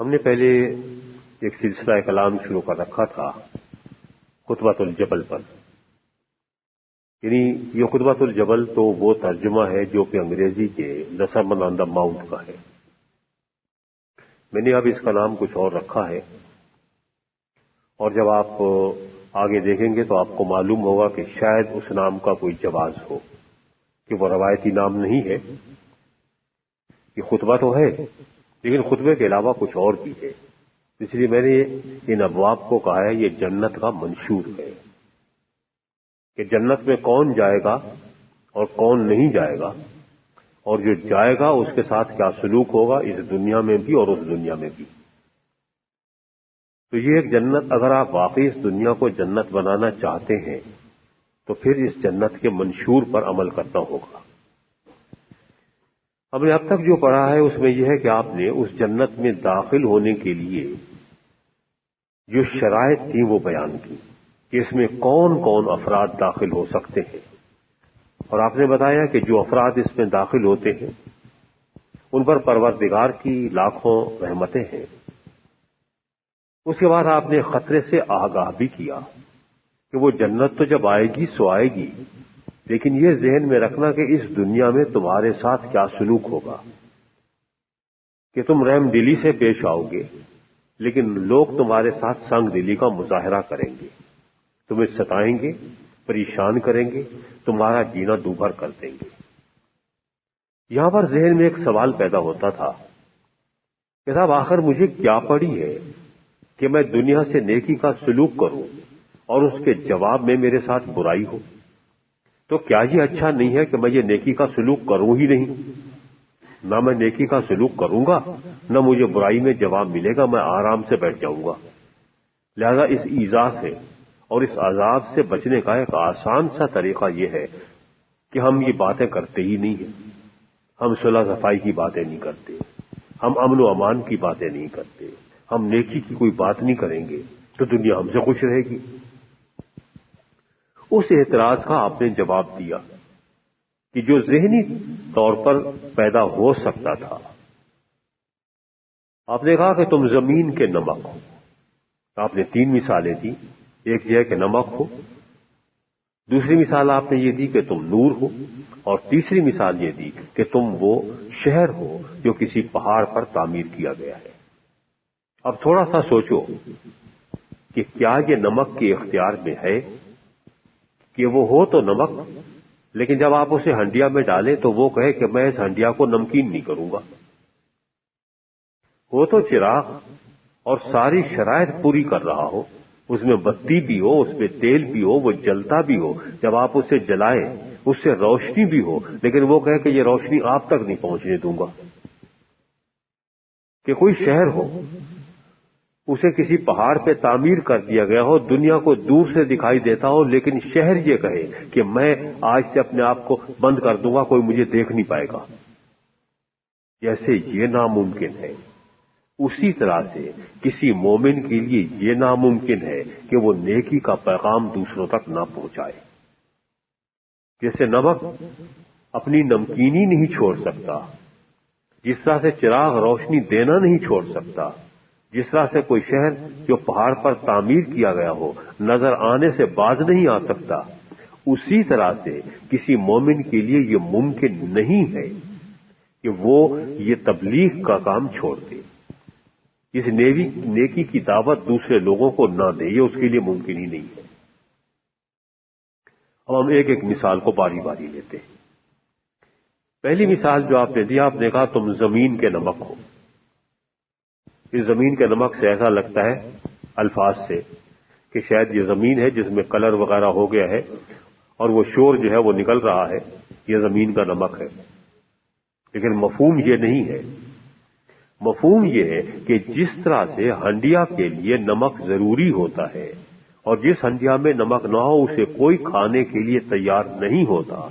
ہم نے پہلے ایک سلسلہ کلام شروع کر رکھا تھا خطبۃ الجبل پر. یعنی یہ خطبۃ الجبل تو وہ ترجمہ ہے جو کہ انگریزی کے دی سرمن آن دی ماؤنٹ کا ہے. میں نے اب اس کا نام کچھ اور رکھا ہے، اور جب آپ آگے دیکھیں گے تو آپ کو معلوم ہوگا کہ شاید اس نام کا کوئی جواز ہو، کہ وہ روایتی نام نہیں ہے. یہ خطبہ تو ہے لیکن خطبے کے علاوہ کچھ اور بھی ہے، اس لیے میں نے ان ابواب کو کہا ہے یہ جنت کا منشور ہے، کہ جنت میں کون جائے گا اور کون نہیں جائے گا، اور جو جائے گا اس کے ساتھ کیا سلوک ہوگا اس دنیا میں بھی اور اس دنیا میں بھی. تو یہ ایک جنت، اگر آپ واقعی اس دنیا کو جنت بنانا چاہتے ہیں تو پھر اس جنت کے منشور پر عمل کرنا ہوگا. ہم نے اب تک جو پڑھا ہے اس میں یہ ہے کہ آپ نے اس جنت میں داخل ہونے کے لیے جو شرائط تھیں وہ بیان کی کہ اس میں کون کون افراد داخل ہو سکتے ہیں، اور آپ نے بتایا کہ جو افراد اس میں داخل ہوتے ہیں ان پر پروردگار کی لاکھوں رحمتیں ہیں. اس کے بعد آپ نے خطرے سے آگاہ بھی کیا کہ وہ جنت تو جب آئے گی سو آئے گی، لیکن یہ ذہن میں رکھنا کہ اس دنیا میں تمہارے ساتھ کیا سلوک ہوگا، کہ تم رحم دلی سے پیش آؤ گے لیکن لوگ تمہارے ساتھ سنگ دلی کا مظاہرہ کریں گے، تمہیں ستائیں گے، پریشان کریں گے، تمہارا جینا دوبھر کر دیں گے. یہاں پر ذہن میں ایک سوال پیدا ہوتا تھا کہ صاحب آخر مجھے کیا پڑی ہے کہ میں دنیا سے نیکی کا سلوک کروں اور اس کے جواب میں میرے ساتھ برائی ہو؟ تو کیا یہ اچھا نہیں ہے کہ میں یہ نیکی کا سلوک کروں ہی نہیں؟ نہ میں نیکی کا سلوک کروں گا نہ مجھے برائی میں جواب ملے گا، میں آرام سے بیٹھ جاؤں گا. لہذا اس ایذا سے اور اس عذاب سے بچنے کا ایک آسان سا طریقہ یہ ہے کہ ہم یہ باتیں کرتے ہی نہیں ہیں. ہم صلح صفائی کی باتیں نہیں کرتے، ہم امن و امان کی باتیں نہیں کرتے، ہم نیکی کی کوئی بات نہیں کریں گے تو دنیا ہم سے خوش رہے گی. اس اعتراض کا آپ نے جواب دیا کہ جو ذہنی طور پر پیدا ہو سکتا تھا. آپ نے کہا کہ تم زمین کے نمک ہو. آپ نے 3 مثالیں دی، ایک یہ ہے کہ نمک ہو، دوسری مثال آپ نے یہ دی کہ تم نور ہو، اور تیسری مثال یہ دی کہ تم وہ شہر ہو جو کسی پہاڑ پر تعمیر کیا گیا ہے. اب تھوڑا سا سوچو کہ کیا یہ نمک کے اختیار میں ہے کہ وہ ہو تو نمک، لیکن جب آپ اسے ہنڈیا میں ڈالیں تو وہ کہے کہ میں اس ہنڈیا کو نمکین نہیں کروں گا. وہ تو چراغ اور ساری شرائط پوری کر رہا ہو، اس میں بتی بھی ہو، اس میں تیل بھی ہو، وہ جلتا بھی ہو، جب آپ اسے جلائیں اس سے روشنی بھی ہو، لیکن وہ کہے کہ یہ روشنی آپ تک نہیں پہنچنے دوں گا. کہ کوئی شہر ہو، اسے کسی پہاڑ پہ تعمیر کر دیا گیا ہو، دنیا کو دور سے دکھائی دیتا ہو، لیکن شہر یہ کہے کہ میں آج سے اپنے آپ کو بند کر دوں گا، کوئی مجھے دیکھ نہیں پائے گا. جیسے یہ ناممکن ہے، اسی طرح سے کسی مومن کے لیے یہ ناممکن ہے کہ وہ نیکی کا پیغام دوسروں تک نہ پہنچائے. جیسے نمک اپنی نمکینی نہیں چھوڑ سکتا، جس طرح سے چراغ روشنی دینا نہیں چھوڑ سکتا، جس طرح سے کوئی شہر جو پہاڑ پر تعمیر کیا گیا ہو نظر آنے سے باز نہیں آ سکتا، اسی طرح سے کسی مومن کے لیے یہ ممکن نہیں ہے کہ وہ یہ تبلیغ کا کام چھوڑ دے، اس نیکی کی دعوت دوسرے لوگوں کو نہ دے، یہ اس کے لیے ممکن ہی نہیں ہے. اب ہم ایک ایک مثال کو باری باری لیتے ہیں. پہلی مثال جو آپ نے دی، آپ نے کہا تم زمین کے نمک ہو. اس زمین کے نمک سے ایسا لگتا ہے الفاظ سے کہ شاید یہ زمین ہے جس میں کلر وغیرہ ہو گیا ہے اور وہ شور جو ہے وہ نکل رہا ہے، یہ زمین کا نمک ہے. لیکن مفہوم یہ نہیں ہے. مفہوم یہ ہے کہ جس طرح سے ہنڈیا کے لیے نمک ضروری ہوتا ہے اور جس ہنڈیا میں نمک نہ ہو اسے کوئی کھانے کے لیے تیار نہیں ہوتا،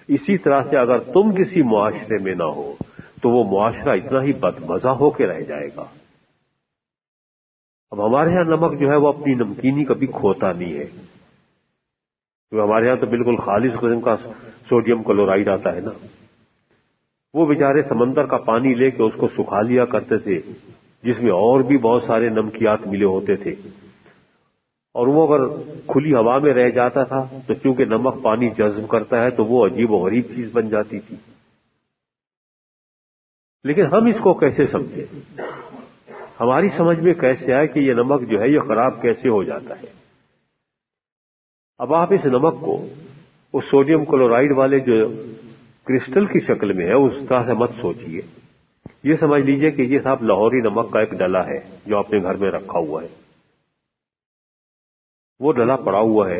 اسی طرح سے اگر تم کسی معاشرے میں نہ ہو تو وہ معاشرہ اتنا ہی بدمزہ ہو کے رہ جائے گا. اب ہمارے ہاں نمک جو ہے وہ اپنی نمکینی کبھی کھوتا نہیں ہے، کیونکہ ہمارے ہاں تو بالکل خالص قسم کا سوڈیم کلورائڈ آتا ہے نا. وہ بیچارے سمندر کا پانی لے کے اس کو سکھا لیا کرتے تھے جس میں اور بھی بہت سارے نمکیات ملے ہوتے تھے، اور وہ اگر کھلی ہوا میں رہ جاتا تھا تو چونکہ نمک پانی جذب کرتا ہے تو وہ عجیب و غریب چیز بن جاتی تھی۔ لیکن ہم اس کو کیسے سمجھیں؟ ہماری سمجھ میں کیسے آئے کہ یہ نمک جو ہے یہ خراب کیسے ہو جاتا ہے؟ اب آپ اس نمک کو اس سوڈیم کلورائڈ والے جو کرسٹل کی شکل میں ہے اس طرح سے مت سوچیے، یہ سمجھ لیجئے کہ یہ صاحب لاہوری نمک کا ایک ڈلا ہے جو اپنے گھر میں رکھا ہوا ہے۔ وہ ڈلا پڑا ہوا ہے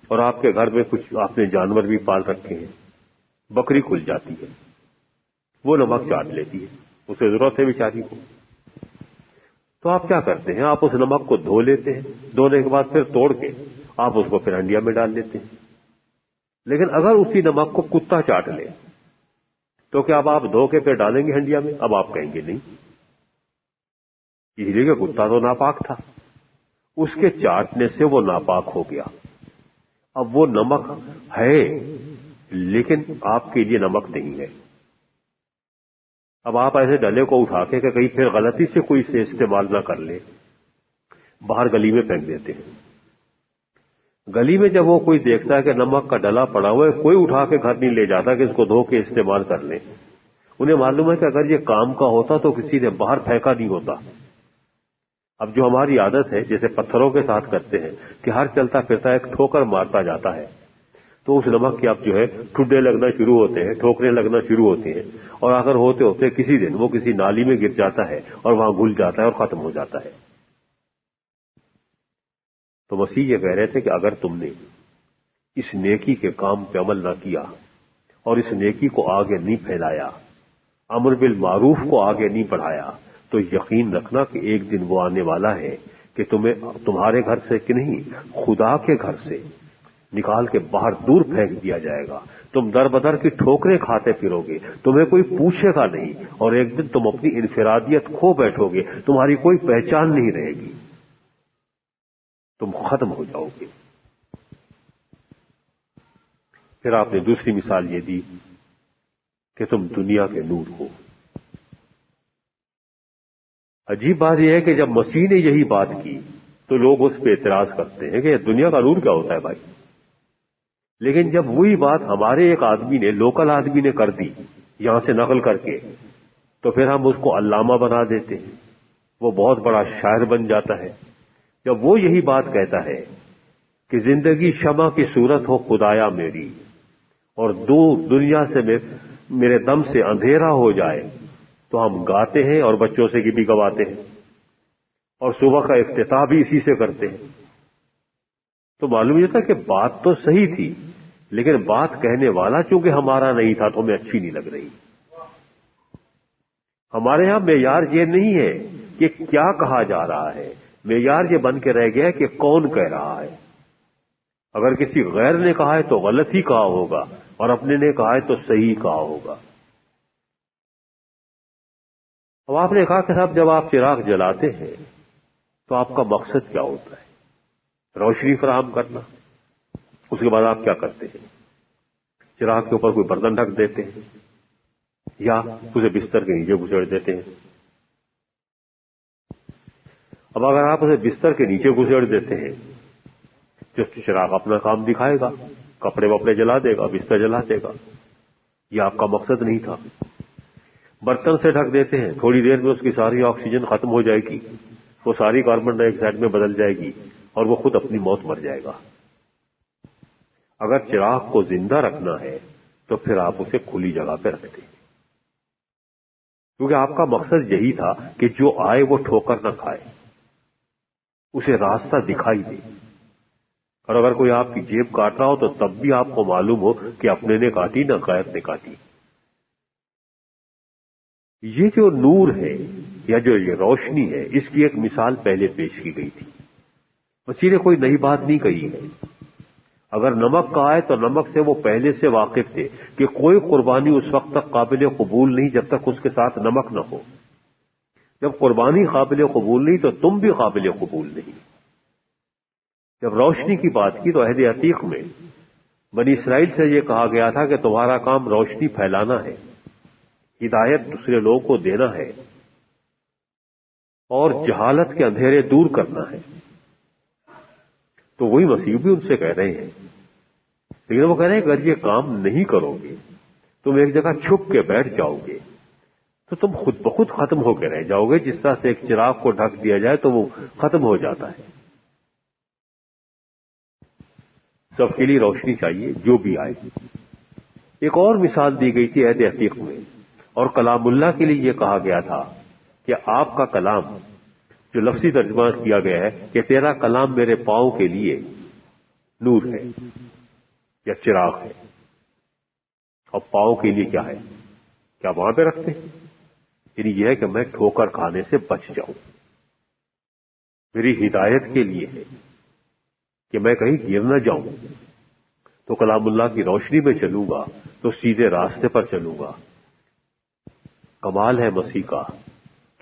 اور آپ کے گھر میں کچھ آپ نے جانور بھی پال رکھے ہیں، بکری کھل جاتی ہے، وہ نمک چاٹ لیتی ہے، اسے ضرورت ہے بیچاری کو، تو آپ کیا کرتے ہیں؟ آپ اس نمک کو دھو لیتے ہیں، دھونے کے بعد پھر توڑ کے آپ اس کو پھر ہنڈیا میں ڈال لیتے ہیں۔ لیکن اگر اسی نمک کو کتا چاٹ لے تو کیا اب آپ دھو کے پھر ڈالیں گے ہنڈیا میں؟ اب آپ کہیں گے نہیں، اس لیے کہ کتا تو ناپاک تھا، اس کے چاٹنے سے وہ ناپاک ہو گیا۔ اب وہ نمک ہے لیکن آپ کے لیے نمک نہیں ہے۔ اب آپ ایسے ڈلے کو اٹھا کے کہ کہیں پھر غلطی سے کوئی سے استعمال نہ کر لے، باہر گلی میں پھینک دیتے ہیں۔ گلی میں جب وہ کوئی دیکھتا ہے کہ نمک کا ڈلا پڑا ہوا ہے، کوئی اٹھا کے گھر نہیں لے جاتا کہ اس کو دھو کے استعمال کر لیں۔ انہیں معلوم ہے کہ اگر یہ کام کا ہوتا تو کسی نے باہر پھینکا نہیں ہوتا۔ اب جو ہماری عادت ہے جیسے پتھروں کے ساتھ کرتے ہیں کہ ہر چلتا پھرتا ایک ٹھوکر مارتا جاتا ہے، تو اس نمک کے اب جو ہے ٹھڈے لگنا شروع ہوتے ہیں، ٹھوکریں لگنا شروع ہوتے ہیں، اور آخر ہوتے ہوتے کسی دن وہ کسی نالی میں گر جاتا ہے اور وہاں گھل جاتا ہے اور ختم ہو جاتا ہے۔ تو مسیح یہ کہہ رہے تھے کہ اگر تم نے اس نیکی کے کام پہ عمل نہ کیا اور اس نیکی کو آگے نہیں پھیلایا، امر بالمعروف کو آگے نہیں بڑھایا، تو یقین رکھنا کہ ایک دن وہ آنے والا ہے کہ تمہیں تمہارے گھر سے کہ نہیں، خدا کے گھر سے نکال کے باہر دور پھینک دیا جائے گا۔ تم در بدر کی ٹھوکریں کھاتے پھرو گے، تمہیں کوئی پوچھے گا نہیں، اور ایک دن تم اپنی انفرادیت کھو بیٹھو گے، تمہاری کوئی پہچان نہیں رہے گی، تم ختم ہو جاؤ گے۔ پھر آپ نے دوسری مثال یہ دی کہ تم دنیا کے نور ہو۔ عجیب بات یہ ہے کہ جب مسیح نے یہی بات کی تو لوگ اس پہ اعتراض کرتے ہیں کہ دنیا کا نور کیا ہوتا ہے بھائی؟ لیکن جب وہی بات ہمارے ایک آدمی نے، لوکل آدمی نے کر دی یہاں سے نقل کر کے، تو پھر ہم اس کو علامہ بنا دیتے ہیں، وہ بہت بڑا شاعر بن جاتا ہے۔ جب وہ یہی بات کہتا ہے کہ زندگی شمع کی صورت ہو خدایا میری، اور دنیا سے میرے دم سے اندھیرا ہو جائے، تو ہم گاتے ہیں اور بچوں سے بھی گواتے ہیں، اور صبح کا افتتاح بھی اسی سے کرتے ہیں۔ تو معلوم یہ تھا کہ بات تو صحیح تھی، لیکن بات کہنے والا چونکہ ہمارا نہیں تھا تو ہمیں اچھی نہیں لگ رہی۔ ہمارے ہاں معیار یہ نہیں ہے کہ کیا کہا جا رہا ہے، معیار یہ بن کے رہ گیا کہ کون کہہ رہا ہے۔ اگر کسی غیر نے کہا ہے تو غلط ہی کہا ہوگا، اور اپنے نے کہا ہے تو صحیح کہا ہوگا۔ اب آپ نے کہا کہ صاحب جب آپ چراغ جلاتے ہیں تو آپ کا مقصد کیا ہوتا ہے؟ روشنی فراہم کرنا۔ اس کے بعد آپ کیا کرتے ہیں؟ چراغ کے اوپر کوئی برتن ڈھک دیتے ہیں یا اسے بستر کے نیچے گھسیڑ دیتے ہیں۔ اب اگر آپ اسے بستر کے نیچے گھسیڑ دیتے ہیں تو چراغ اپنا کام دکھائے گا، کپڑے وپڑے جلا دے گا، بستر جلا دے گا۔ یہ آپ کا مقصد نہیں تھا۔ برتن سے ڈھک دیتے ہیں، تھوڑی دیر میں اس کی ساری آکسیجن ختم ہو جائے گی، وہ ساری کاربن ڈائی آکسائڈ میں بدل جائے گی اور وہ خود اپنی موت مر جائے گا۔ اگر چراغ کو زندہ رکھنا ہے تو پھر آپ اسے کھلی جگہ پہ رکھتے ہیں، کیونکہ آپ کا مقصد یہی تھا کہ جو آئے وہ ٹھوکر نہ کھائے، اسے راستہ دکھائی دے۔ اور اگر کوئی آپ کی جیب کاٹ رہا ہو تو تب بھی آپ کو معلوم ہو کہ اپنے نے کاٹی نہ غیر نے کاٹی۔ یہ جو نور ہے یا جو یہ روشنی ہے، اس کی ایک مثال پہلے پیش کی گئی تھی۔ مسیح نے کوئی نئی بات نہیں کہی ہے۔ اگر نمک کا آئے تو نمک سے وہ پہلے سے واقف تھے کہ کوئی قربانی اس وقت تک قابل قبول نہیں جب تک اس کے ساتھ نمک نہ ہو۔ جب قربانی قابل قبول نہیں تو تم بھی قابل قبول نہیں۔ جب روشنی کی بات کی تو عہد عتیق میں بنی اسرائیل سے یہ کہا گیا تھا کہ تمہارا کام روشنی پھیلانا ہے، ہدایت دوسرے لوگوں کو دینا ہے، اور جہالت کے اندھیرے دور کرنا ہے. تو وہی مسیح بھی ان سے کہہ رہے ہیں. لیکن وہ کہہ رہے ہیں کہ اگر یہ کام نہیں کرو گے، تم ایک جگہ چھپ کے بیٹھ جاؤ گے تو تم خود بخود ختم ہو کے رہ جاؤ گے. جس طرح سے ایک چراغ کو ڈھک دیا جائے تو وہ ختم ہو جاتا ہے. سب کے لیے روشنی چاہیے جو بھی آئے. ایک اور مثال دی گئی تھی عہد عتیق میں، اور کلام اللہ کے لیے یہ کہا گیا تھا کہ آپ کا کلام، جو لفظی ترجمہ کیا گیا ہے کہ تیرا کلام میرے پاؤں کے لیے نور ہے یا چراغ ہے. اور پاؤں کے لیے کیا ہے؟ کیا وہاں پہ رکھتے ہیں؟ یعنی یہ ہے کہ میں ٹھوکر کھانے سے بچ جاؤں. میری ہدایت کے لیے ہے کہ میں کہیں گر نہ جاؤں. تو کلام اللہ کی روشنی میں چلوں گا تو سیدھے راستے پر چلوں گا. کمال ہے مسیح کا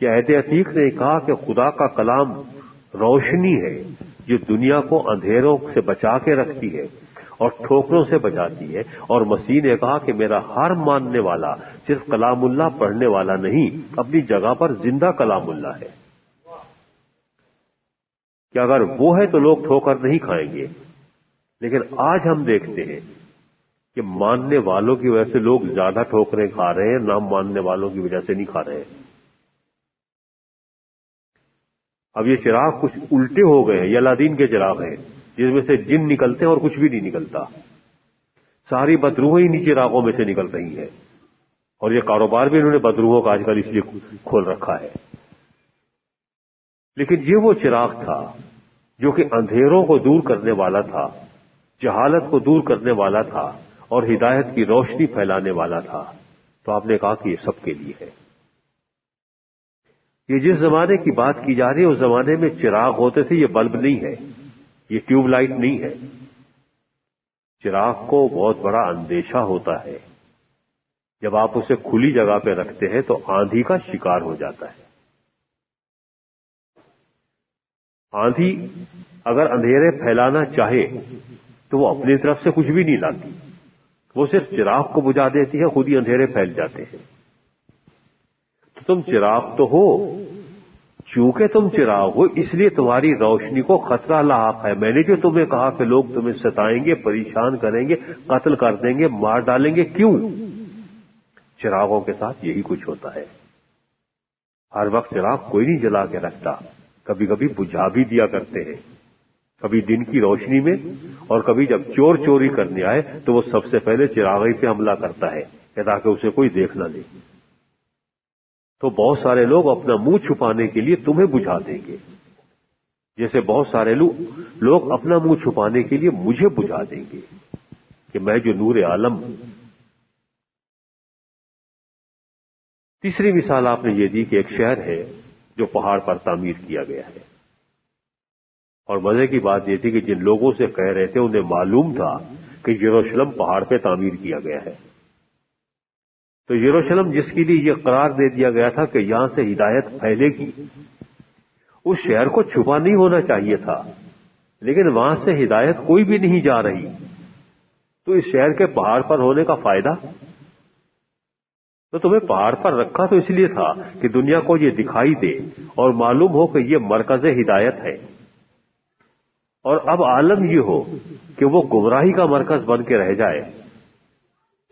کہ عہد عتیق نے کہا کہ خدا کا کلام روشنی ہے جو دنیا کو اندھیروں سے بچا کے رکھتی ہے اور ٹھوکروں سے بچاتی ہے. اور مسیح نے کہا کہ میرا ہر ماننے والا صرف کلام اللہ پڑھنے والا نہیں، اپنی جگہ پر زندہ کلام اللہ ہے. کہ اگر وہ ہے تو لوگ ٹھوکر نہیں کھائیں گے. لیکن آج ہم دیکھتے ہیں کہ ماننے والوں کی وجہ سے لوگ زیادہ ٹھوکریں کھا رہے ہیں، نہ ماننے والوں کی وجہ سے نہیں کھا رہے ہیں. اب یہ چراغ کچھ الٹے ہو گئے ہیں، یہ الادین کے چراغ ہیں جس میں سے جن نکلتے ہیں اور کچھ بھی نہیں نکلتا. ساری بدروہیں انہی چراغوں میں سے نکل رہی ہیں. اور یہ کاروبار بھی انہوں نے بدروہوں کا آج کل اس لیے کھول رکھا ہے. لیکن یہ وہ چراغ تھا جو کہ اندھیروں کو دور کرنے والا تھا، جہالت کو دور کرنے والا تھا اور ہدایت کی روشنی پھیلانے والا تھا. تو آپ نے کہا کہ یہ سب کے لیے ہے. یہ جس زمانے کی بات کی جا رہی ہے اس زمانے میں چراغ ہوتے تھے، یہ بلب نہیں ہے، یہ ٹیوب لائٹ نہیں ہے. چراغ کو بہت بڑا اندیشہ ہوتا ہے. جب آپ اسے کھلی جگہ پہ رکھتے ہیں تو آندھی کا شکار ہو جاتا ہے. آندھی اگر اندھیرے پھیلانا چاہے تو وہ اپنی طرف سے کچھ بھی نہیں لاتی، وہ صرف چراغ کو بجھا دیتی ہے، خود ہی اندھیرے پھیل جاتے ہیں. تو تم چراغ تو ہو، چونکہ تم چراغ ہو اس لیے تمہاری روشنی کو خطرہ لاحق ہے. میں نے جو تمہیں کہا کہ لوگ تمہیں ستائیں گے، پریشان کریں گے، قتل کر دیں گے، مار ڈالیں گے، کیوں؟ چراغوں کے ساتھ یہی کچھ ہوتا ہے. ہر وقت چراغ کوئی نہیں جلا کے رکھتا، کبھی کبھی بجھا بھی دیا کرتے ہیں، کبھی دن کی روشنی میں، اور کبھی جب چور چوری کرنے آئے تو وہ سب سے پہلے چراغی پہ حملہ کرتا ہے کہ تاکہ اسے کوئی دیکھ نہ لے. تو بہت سارے لوگ اپنا منہ چھپانے کے لیے تمہیں بجھا دیں گے، جیسے بہت سارے لوگ اپنا منہ چھپانے کے لیے مجھے بجھا دیں گے کہ میں جو نور عالم ہوں. تیسری مثال آپ نے یہ دی کہ ایک شہر ہے جو پہاڑ پر تعمیر کیا گیا ہے. اور مزے کی بات یہ تھی کہ جن لوگوں سے کہہ رہے تھے انہیں معلوم تھا کہ یروشلم پہاڑ پہ تعمیر کیا گیا ہے. تو یروشلم جس کے لیے یہ قرار دے دیا گیا تھا کہ یہاں سے ہدایت پھیلے گی، اس شہر کو چھپا نہیں ہونا چاہیے تھا. لیکن وہاں سے ہدایت کوئی بھی نہیں جا رہی. تو اس شہر کے پہاڑ پر ہونے کا فائدہ؟ تو تمہیں پہاڑ پر رکھا تو اس لیے تھا کہ دنیا کو یہ دکھائی دے اور معلوم ہو کہ یہ مرکز ہدایت ہے. اور اب عالم یہ ہو کہ وہ گمراہی کا مرکز بن کے رہ جائے،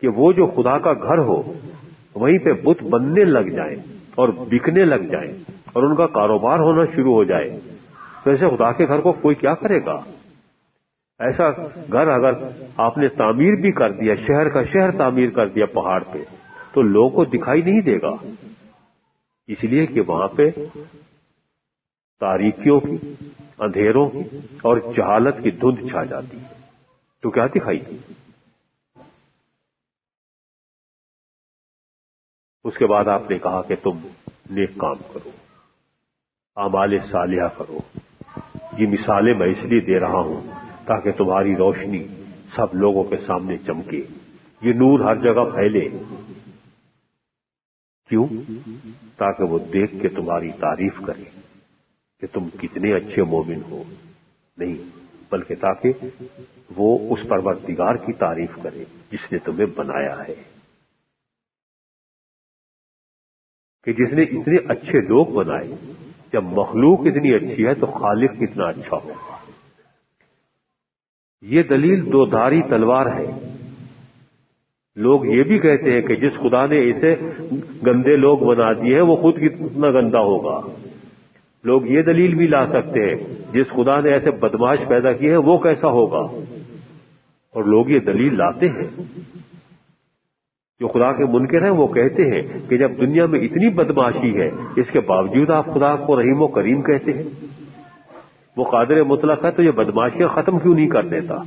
کہ وہ جو خدا کا گھر ہو وہیں پہ بت بننے لگ جائیں اور بکنے لگ جائیں اور ان کا کاروبار ہونا شروع ہو جائے. تو ایسے خدا کے گھر کو کوئی کیا کرے گا؟ ایسا گھر اگر آپ نے تعمیر بھی کر دیا، شہر کا شہر تعمیر کر دیا پہاڑ پہ، تو لوگوں کو دکھائی نہیں دے گا. اس لیے کہ وہاں پہ تاریکیوں کی، اندھیروں کی اور جہالت کی دھند چھا جاتی ہے. تو کیا دکھائی دی؟ اس کے بعد آپ نے کہا کہ تم نیک کام کرو، اعمال صالحہ کرو. یہ مثالیں میں اس لیے دے رہا ہوں تاکہ تمہاری روشنی سب لوگوں کے سامنے چمکے، یہ نور ہر جگہ پھیلے. کیوں؟ تاکہ وہ دیکھ کے تمہاری تعریف کرے کہ تم کتنے اچھے مومن ہو. نہیں، بلکہ تاکہ وہ اس پروردگار کی تعریف کرے جس نے تمہیں بنایا ہے، کہ جس نے اتنے اچھے لوگ بنائے جب مخلوق اتنی اچھی ہے تو خالق کتنا اچھا ہوگا. یہ دلیل دو دھاری تلوار ہے. لوگ یہ بھی کہتے ہیں کہ جس خدا نے اسے گندے لوگ بنا دیے ہیں وہ خود کتنا گندا ہوگا. لوگ یہ دلیل بھی لا سکتے ہیں جس خدا نے ایسے بدماش پیدا کیے ہیں وہ کیسا ہوگا. اور لوگ یہ دلیل لاتے ہیں. جو خدا کے منکر ہیں وہ کہتے ہیں کہ جب دنیا میں اتنی بدماشی ہے اس کے باوجود آپ خدا کو رحیم و کریم کہتے ہیں. وہ قادر مطلق ہے تو یہ بدماشیاں ختم کیوں نہیں کر دیتا؟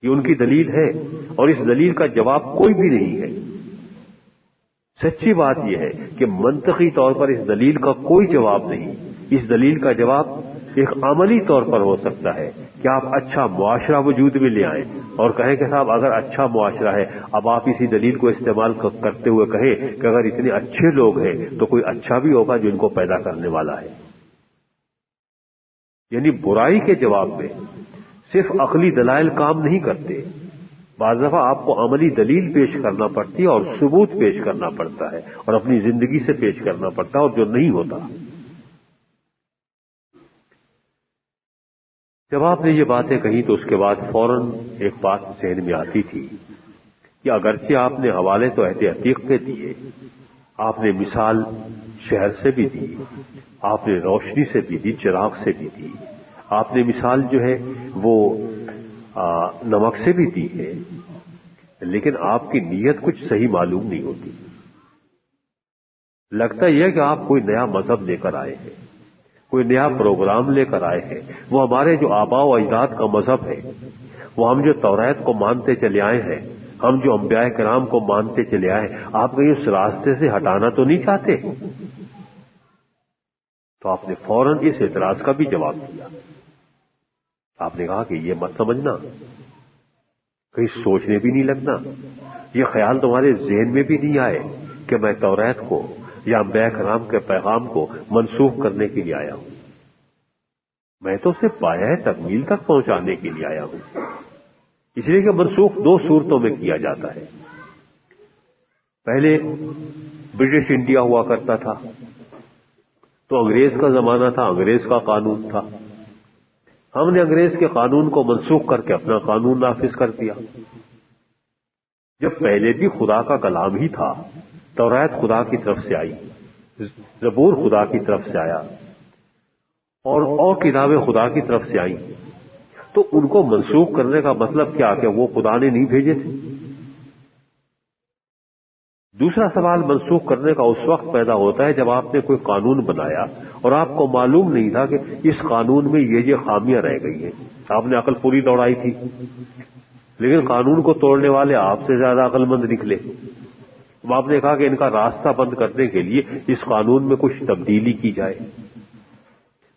یہ ان کی دلیل ہے اور اس دلیل کا جواب کوئی بھی نہیں ہے. سچی بات یہ ہے کہ منطقی طور پر اس دلیل کا کوئی جواب نہیں. اس دلیل کا جواب ایک عملی طور پر ہو سکتا ہے کہ آپ اچھا معاشرہ وجود میں لے آئیں اور کہیں کہ صاحب اگر اچھا معاشرہ ہے اب آپ اسی دلیل کو استعمال کرتے ہوئے کہیں کہ اگر اتنے اچھے لوگ ہیں تو کوئی اچھا بھی ہوگا جو ان کو پیدا کرنے والا ہے. یعنی برائی کے جواب میں صرف عقلی دلائل کام نہیں کرتے. بعض دفعہ آپ کو عملی دلیل پیش کرنا پڑتی ہے اور ثبوت پیش کرنا پڑتا ہے اور اپنی زندگی سے پیش کرنا پڑتا ہے اور جو نہیں ہوتا. جب آپ نے یہ باتیں کہی تو اس کے بعد فوراً ایک بات ذہن میں آتی تھی کہ اگرچہ آپ نے حوالے تو عہد عتیق کے دیے, آپ نے مثال شہر سے بھی دی, آپ نے روشنی سے بھی دی, چراغ سے بھی دی, آپ نے مثال جو ہے وہ نمک سے بھی دی ہے, لیکن آپ کی نیت کچھ صحیح معلوم نہیں ہوتی. لگتا یہ ہے کہ آپ کوئی نیا مذہب لے کر آئے ہیں, کوئی نیا پروگرام لے کر آئے ہیں. وہ ہمارے جو آباء و اجداد کا مذہب ہے, وہ ہم جو توریت کو مانتے چلے آئے ہیں, ہم جو انبیاء کرام کو مانتے چلے آئے, آپ کہیں اس راستے سے ہٹانا تو نہیں چاہتے؟ تو آپ نے فوراً اس اعتراض کا بھی جواب دیا. آپ نے کہا کہ یہ مت سمجھنا, کہیں سوچنے بھی نہیں لگنا, یہ خیال تمہارے ذہن میں بھی نہیں آئے کہ میں توریت کو یا انبیاء کرام کے پیغام کو منسوخ کرنے کے لیے آیا ہوں. میں تو اسے پایہ تکمیل تک پہنچانے کے لیے آیا ہوں. اس لیے کہ منسوخ دو صورتوں میں کیا جاتا ہے. پہلے برٹش انڈیا ہوا کرتا تھا تو انگریز کا زمانہ تھا, انگریز کا قانون تھا, ہم نے انگریز کے قانون کو منسوخ کر کے اپنا قانون نافذ کر دیا. جب پہلے بھی خدا کا کلام ہی تھا, توریت خدا کی طرف سے آئی, زبور خدا کی طرف سے آیا اور کتابیں خدا کی طرف سے آئیں, تو ان کو منسوخ کرنے کا مطلب کیا کہ وہ خدا نے نہیں بھیجے تھے؟ دوسرا سوال منسوخ کرنے کا اس وقت پیدا ہوتا ہے جب آپ نے کوئی قانون بنایا اور آپ کو معلوم نہیں تھا کہ اس قانون میں یہ خامیاں رہ گئی ہیں. آپ نے عقل پوری دوڑائی تھی, لیکن قانون کو توڑنے والے آپ سے زیادہ عقل مند نکلے. اب آپ نے کہا کہ ان کا راستہ بند کرنے کے لیے اس قانون میں کچھ تبدیلی کی جائے.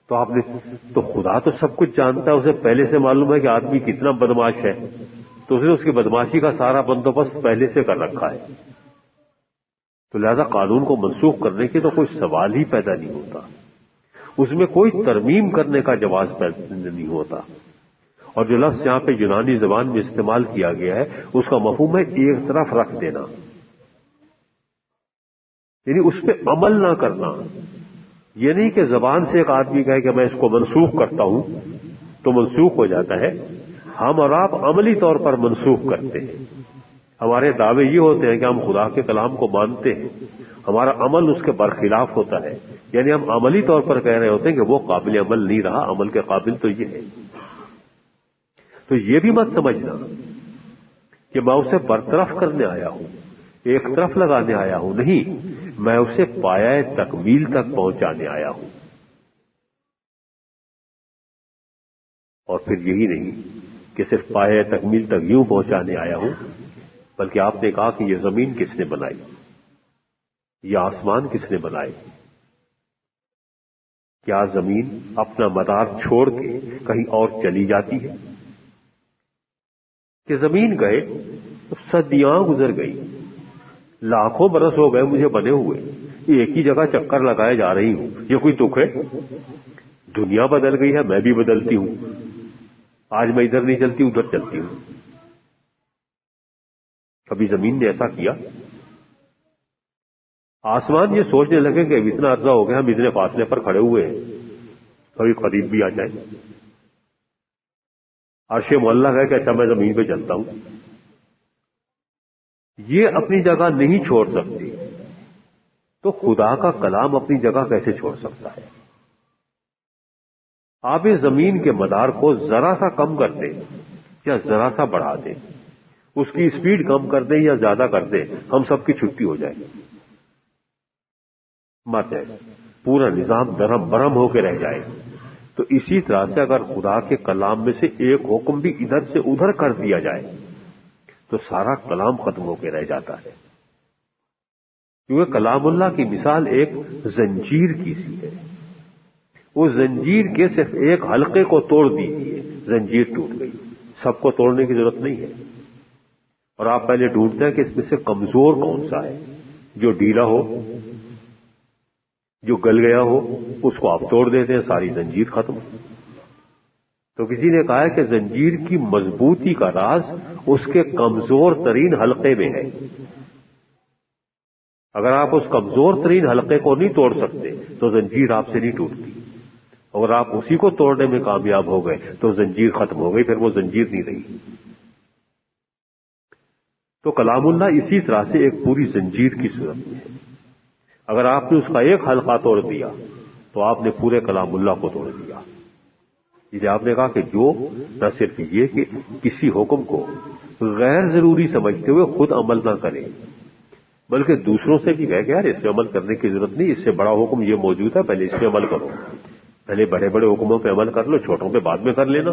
تو آپ نے تو خدا تو سب کچھ جانتا ہے, اسے پہلے سے معلوم ہے کہ آدمی کتنا بدماش ہے, تو اس نے اس کی بدماشی کا سارا بندوبست پہلے سے کر رکھا ہے. تو لہذا قانون کو منسوخ کرنے کے تو کوئی سوال ہی پیدا نہیں ہوتا, اس میں کوئی ترمیم کرنے کا جواز پیدا نہیں ہوتا. اور جو لفظ یہاں پہ یونانی زبان میں استعمال کیا گیا ہے اس کا مفہوم ہے ایک طرف رکھ دینا, یعنی اس پہ عمل نہ کرنا. یہ نہیں کہ زبان سے ایک آدمی کہے کہ میں اس کو منسوخ کرتا ہوں تو منسوخ ہو جاتا ہے. ہم اور آپ عملی طور پر منسوخ کرتے ہیں. ہمارے دعوے یہ ہوتے ہیں کہ ہم خدا کے کلام کو مانتے ہیں, ہمارا عمل اس کے برخلاف ہوتا ہے. یعنی ہم عملی طور پر کہہ رہے ہوتے ہیں کہ وہ قابل عمل نہیں رہا, عمل کے قابل تو یہ ہے. تو یہ بھی مت سمجھنا کہ میں اسے برطرف کرنے آیا ہوں, ایک طرف لگانے آیا ہوں, نہیں, میں اسے پایہ تکمیل تک پہنچانے آیا ہوں. اور پھر یہی نہیں کہ صرف پایہ تکمیل تک یوں پہنچانے آیا ہوں, بلکہ آپ نے کہا کہ یہ زمین کس نے بنائی, یہ آسمان کس نے بنائے؟ کیا زمین اپنا مدار چھوڑ کے کہیں اور چلی جاتی ہے؟ کہ زمین گئے تو صدیاں گزر گئی, لاکھوں برس ہو گئے مجھے بنے ہوئے, ایک ہی جگہ چکر لگائے جا رہی ہوں, یہ کوئی تک ہے؟ دنیا بدل گئی ہے, میں بھی بدلتی ہوں. آج میں ادھر نہیں چلتی, ادھر چلتی ہوں. کبھی زمین نے ایسا کیا؟ آسمان یہ سوچنے لگے کہ اب اتنا عرصہ ہو گیا ہم اتنے فاصلے پر کھڑے ہوئے ہیں، کبھی قریب بھی آ جائے۔ عرش معلق ہے کہ اچھا میں زمین پہ چلتا ہوں، یہ اپنی جگہ نہیں چھوڑ سکتے تو خدا کا کلام اپنی جگہ کیسے چھوڑ سکتا ہے؟ آپ اس زمین کے مدار کو ذرا سا کم کر دیں یا ذرا سا بڑھا دیں، اس کی اسپیڈ کم کر دیں یا زیادہ کر دیں، ہم سب کی چھٹی ہو جائے، مر جائے، پورا نظام درہم برہم ہو کے رہ جائے۔ تو اسی طرح سے اگر خدا کے کلام میں سے ایک حکم بھی ادھر سے ادھر کر دیا جائے تو سارا کلام ختم ہو کے رہ جاتا ہے، کیونکہ کلام اللہ کی مثال ایک زنجیر کی سی ہے۔ اس زنجیر کے صرف ایک حلقے کو توڑ دیجیے، زنجیر ٹوٹ گئی، سب کو توڑنے کی ضرورت نہیں ہے۔ اور آپ پہلے ڈھونڈتے ہیں کہ اس میں سے کمزور کون سا ہے، جو ڈھیلا ہو، جو گل گیا ہو، اس کو آپ توڑ دیتے ہیں، ساری زنجیر ختم۔ تو کسی نے کہا ہے کہ زنجیر کی مضبوطی کا راز اس کے کمزور ترین حلقے میں ہے۔ اگر آپ اس کمزور ترین حلقے کو نہیں توڑ سکتے تو زنجیر آپ سے نہیں ٹوٹتی، اگر آپ اسی کو توڑنے میں کامیاب ہو گئے تو زنجیر ختم ہو گئی، پھر وہ زنجیر نہیں رہی۔ تو کلام اللہ اسی طرح سے ایک پوری زنجیر کی صورت میں ہے۔ اگر آپ نے اس کا ایک حلقہ توڑ دیا تو آپ نے پورے کلام اللہ کو توڑ دیا۔ جسے آپ نے کہا کہ جو نہ صرف یہ کہ کسی حکم کو غیر ضروری سمجھتے ہوئے خود عمل نہ کرے، بلکہ دوسروں سے بھی کہے کہ یار اس پہ عمل کرنے کی ضرورت نہیں، اس سے بڑا حکم یہ موجود ہے، پہلے اس پہ عمل کرو، پہلے بڑے بڑے حکموں پہ عمل کر لو، چھوٹوں پہ بعد میں کر لینا۔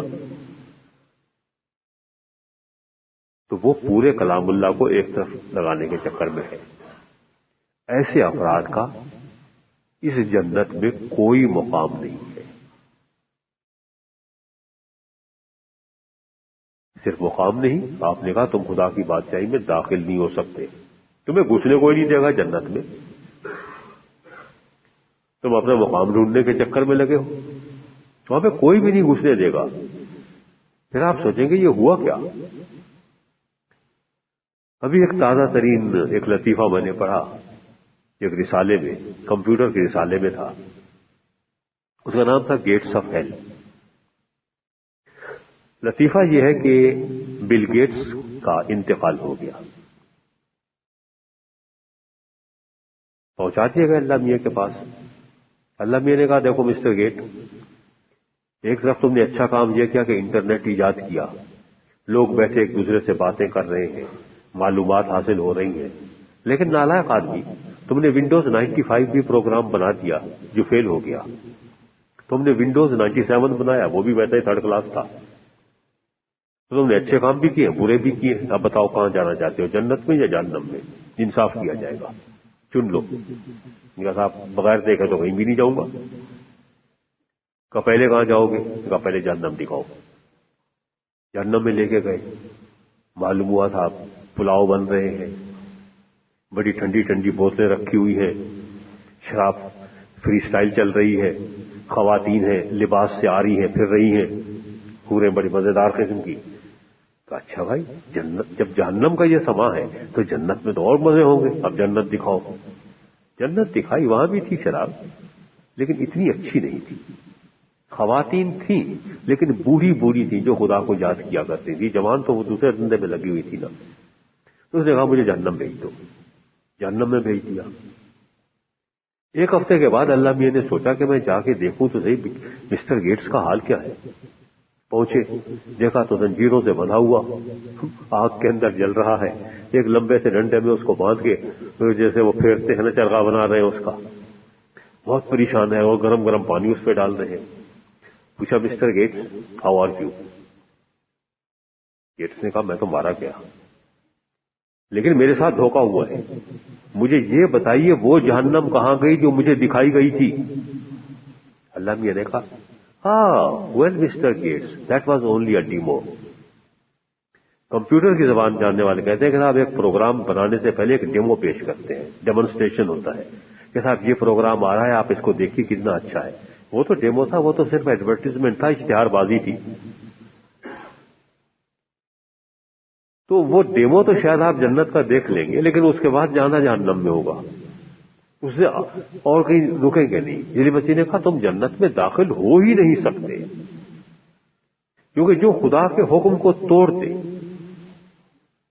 تو وہ پورے کلام اللہ کو ایک طرف لگانے کے چکر میں ہے۔ ایسے افراد کا اس جنت میں کوئی مقام نہیں ہے۔ صرف مقام نہیں، آپ نے کہا تم خدا کی بادشاہی میں داخل نہیں ہو سکتے، تمہیں گھسنے کوئی نہیں دے گا جنت میں، تم اپنا مقام ڈھونڈنے کے چکر میں لگے ہو، وہاں پہ کوئی بھی نہیں گھسنے دے گا۔ پھر آپ سوچیں گے یہ ہوا کیا؟ ابھی ایک تازہ ترین ایک لطیفہ میں نے پڑھا، ایک رسالے میں، کمپیوٹر کے رسالے میں تھا، اس کا نام تھا گیٹس آف ہیل۔ لطیفہ یہ ہے کہ بل گیٹس کا انتقال ہو گیا، پہنچا دیا گیا اللہ میاں کے پاس۔ اللہ میاں نے کہا دیکھو مسٹر گیٹ، ایک طرف تم نے اچھا کام یہ کیا کہ انٹرنیٹ ایجاد کیا، لوگ بیٹھے ایک دوسرے سے باتیں کر رہے ہیں، معلومات حاصل ہو رہی ہیں، لیکن نالائق آدمی تم نے ونڈوز 95 بھی پروگرام بنا دیا جو فیل ہو گیا، تم نے ونڈوز 97 بنایا وہ بھی ویسا ہی تھرڈ کلاس تھا، تو تم نے اچھے کام بھی کیے برے بھی کیے، اب بتاؤ کہاں جانا چاہتے ہو، جنت میں یا جہنم میں؟ انصاف کیا جائے گا، چن لو۔ صاحب بغیر دیکھے تو کہیں بھی نہیں جاؤں گا۔ کہا پہلے کہاں جاؤ گے؟ کہا پہلے جہنم دکھاؤ۔ جہنم میں لے کے گئے، معلوم ہوا تھا پلاؤ بن رہے ہیں، بڑی ٹھنڈی ٹھنڈی بوتلیں رکھی ہوئی ہیں، شراب فری سٹائل چل رہی ہے، خواتین ہیں لباس سے آ رہی ہیں پھر رہی ہیں، پورے بڑی مزیدار قسم کی۔ تو اچھا بھائی جنت جب جہنم کا یہ سما ہے تو جنت میں تو اور مزے ہوں گے، اب جنت دکھاؤ۔ جنت دکھائی، وہاں بھی تھی شراب لیکن اتنی اچھی نہیں تھی، خواتین تھیں لیکن بوڑھی بوڑھی تھیں جو خدا کو یاد کیا کرتی تھی، جوان تو وہ دوسرے دھندے میں لگی ہوئی تھی نا۔ تو اس نے کہا مجھے جہنم بھیج دو، جہنم میں بھیج دیا۔ ایک ہفتے کے بعد اللہ میاں نے سوچا کہ میں جا کے دیکھوں تو صحیح مسٹر گیٹس کا حال کیا ہے۔ پہنچے، دیکھا تو زنجیروں سے بندھا ہوا، آگ کے اندر جل رہا ہے، ایک لمبے سے ڈنڈے میں اس کو باندھ کے جیسے وہ پھیرتے ہیں نا چرخا بنا رہے ہیں اس کا، بہت پریشان ہے، اور گرم گرم پانی اس پہ ڈال رہے ہیں۔ پوچھا mister Gates how are you? Gates نے کہا میں تو مارا گیا لیکن میرے ساتھ دھوکہ ہوا ہے، مجھے یہ بتائیے وہ جہنم کہاں گئی جو مجھے دکھائی گئی تھی؟ اللہ میاں نے کہا well mister Gates that was only a demo. Computer کی زبان جاننے والے کہتے ہیں کہ صاحب ایک پروگرام بنانے سے پہلے ایک ڈیمو پیش کرتے ہیں، ڈیمونسٹریشن ہوتا ہے کہ صاحب یہ پروگرام آ رہا ہے آپ اس کو دیکھیے کتنا اچھا ہے۔ وہ تو ڈیمو تھا، وہ تو صرف ایڈورٹیزمنٹ تھا، اشتہار بازی تھی۔ تو وہ ڈیمو تو شاید آپ جنت کا دیکھ لیں گے لیکن اس کے بعد جانا جہنم میں ہوگا۔ اس سے اور کہیں رکیں گے نہیں. ذیل مسیح نے کہا تم جنت میں داخل ہو ہی نہیں سکتے، کیونکہ جو خدا کے حکم کو توڑ دے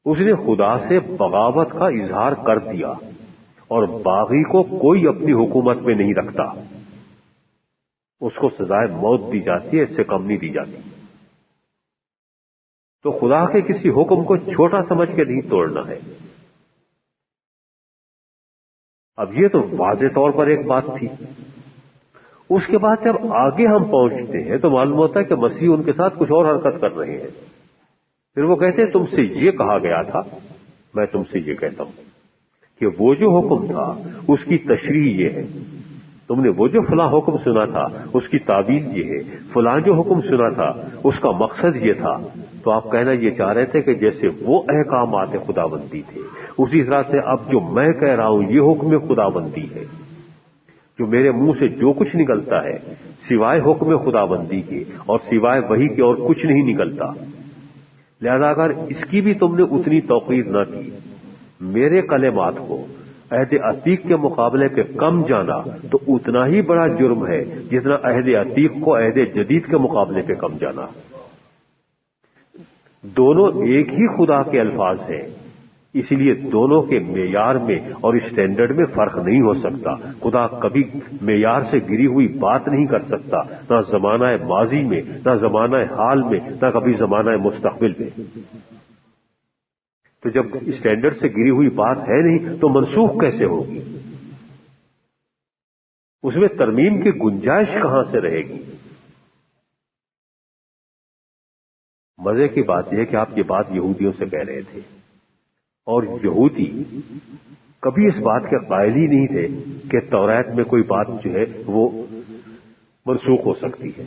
اس نے خدا سے بغاوت کا اظہار کر دیا، اور باغی کو کوئی اپنی حکومت میں نہیں رکھتا، اس کو سزائے موت دی جاتی ہے، اس سے کم نہیں دی جاتی. تو خدا کے کسی حکم کو چھوٹا سمجھ کے نہیں توڑنا ہے. اب یہ تو واضح طور پر ایک بات تھی. اس کے بعد جب آگے ہم پہنچتے ہیں تو معلوم ہوتا ہے کہ مسیح ان کے ساتھ کچھ اور حرکت کر رہے ہیں. پھر وہ کہتے ہیں تم سے یہ کہا گیا تھا، میں تم سے یہ کہتا ہوں کہ وہ جو حکم تھا اس کی تشریح یہ ہے. تم نے وہ جو فلاں حکم سنا تھا اس کی تعبیر یہ ہے، فلاں جو حکم سنا تھا اس کا مقصد یہ تھا. تو آپ کہنا یہ چاہ رہے تھے کہ جیسے وہ احکامات خداوندی تھے اسی طرح سے اب جو میں کہہ رہا ہوں یہ حکم خداوندی ہے. جو میرے منہ سے جو کچھ نکلتا ہے سوائے حکم خداوندی کے اور سوائے وہی کے اور کچھ نہیں نکلتا. لہذا اگر اس کی بھی تم نے اتنی توقیر نہ کی، میرے کلمات کو عہد عتیق کے مقابلے پہ کم جانا، تو اتنا ہی بڑا جرم ہے جتنا عہد عتیق کو عہد جدید کے مقابلے پہ کم جانا. دونوں ایک ہی خدا کے الفاظ ہیں، اس لیے دونوں کے معیار میں اور اسٹینڈرڈ میں فرق نہیں ہو سکتا. خدا کبھی معیار سے گری ہوئی بات نہیں کر سکتا، نہ زمانہ ماضی میں، نہ زمانہ حال میں، نہ کبھی زمانہ مستقبل میں. تو جب اسٹینڈرڈ سے گری ہوئی بات ہے نہیں تو منسوخ کیسے ہوگی؟ اس میں ترمیم کی گنجائش کہاں سے رہے گی؟ مزے کی بات یہ ہے کہ آپ یہ بات یہودیوں سے کہہ رہے تھے، اور یہودی کبھی اس بات کے قائل ہی نہیں تھے کہ توریت میں کوئی بات جو ہے وہ منسوخ ہو سکتی ہے.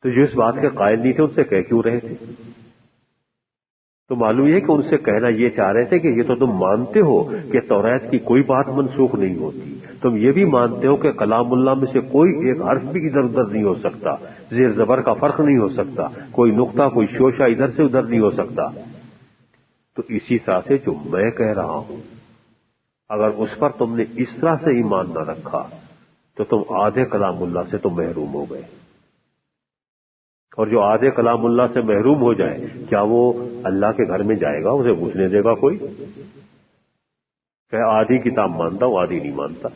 تو جو اس بات کے قائل نہیں تھے ان سے کہہ کیوں رہے تھے؟ تو معلوم یہ ہے کہ ان سے کہنا یہ چاہ رہے تھے کہ یہ تو تم مانتے ہو کہ توریت کی کوئی بات منسوخ نہیں ہوتی، تم یہ بھی مانتے ہو کہ کلام اللہ میں سے کوئی ایک حرف بھی ادھر ادھر نہیں ہو سکتا، زیر زبر کا فرق نہیں ہو سکتا، کوئی نقطہ کوئی شوشہ ادھر سے ادھر نہیں ہو سکتا. تو اسی طرح سے جو میں کہہ رہا ہوں اگر اس پر تم نے اس طرح سے ایمان نہ رکھا تو تم آدھے کلام اللہ سے تو محروم ہو گئے. اور جو آدھے کلام اللہ سے محروم ہو جائے کیا وہ اللہ کے گھر میں جائے گا؟ اسے گھسنے دے گا کوئی؟ کہ آدھی کتاب مانتا ہوں آدھی نہیں مانتا.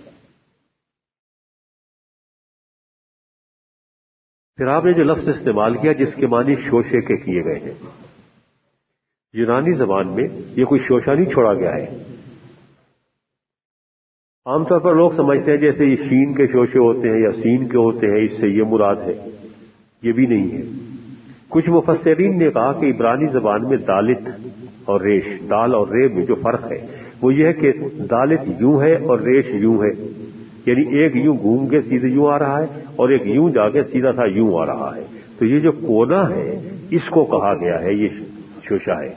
پھر آپ نے جو لفظ استعمال کیا جس کے معنی شوشے کے کیے گئے ہیں، یونانی زبان میں یہ کوئی شوشہ نہیں چھوڑا گیا ہے. عام طور پر لوگ سمجھتے ہیں جیسے یہ شین کے شوشے ہوتے ہیں یا سین کے ہوتے ہیں، اس سے یہ مراد ہے. یہ بھی نہیں ہے. کچھ مفسرین نے کہا کہ عبرانی زبان میں دالت اور ریش، دال اور رے میں جو فرق ہے وہ یہ ہے کہ دالت یوں ہے اور ریش یوں ہے، یعنی ایک یوں گھوم کے سیدھے یوں آ رہا ہے اور ایک یوں جا کے سیدھا تھا یوں آ رہا ہے. تو یہ جو کونا ہے اس کو کہا گیا ہے یہ شوشہ ہے.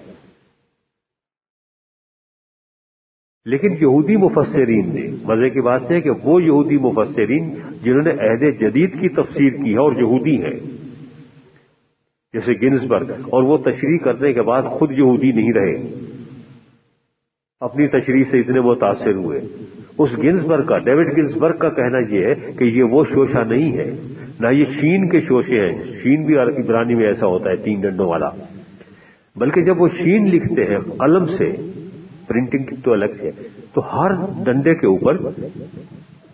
لیکن یہودی مفسرین نے، مزے کی بات ہے کہ وہ یہودی مفسرین جنہوں نے عہد جدید کی تفسیر کی ہے اور یہودی ہیں، جیسے گنزبرگ، اور وہ تشریح کرنے کے بعد خود یہودی نہیں رہے، اپنی تشریح سے اتنے متاثر ہوئے. اس گنزبرگ کا، ڈیوڈ گنزبرگ کا کہنا یہ ہے کہ یہ وہ شوشہ نہیں ہے، نہ یہ شین کے شوشے ہیں. شین بھی عبرانی میں ایسا ہوتا ہے 3 ڈنڈوں والا، بلکہ جب وہ شین لکھتے ہیں قلم سے، پرنٹنگ کی تو الگ ہے، تو ہر ڈنڈے کے اوپر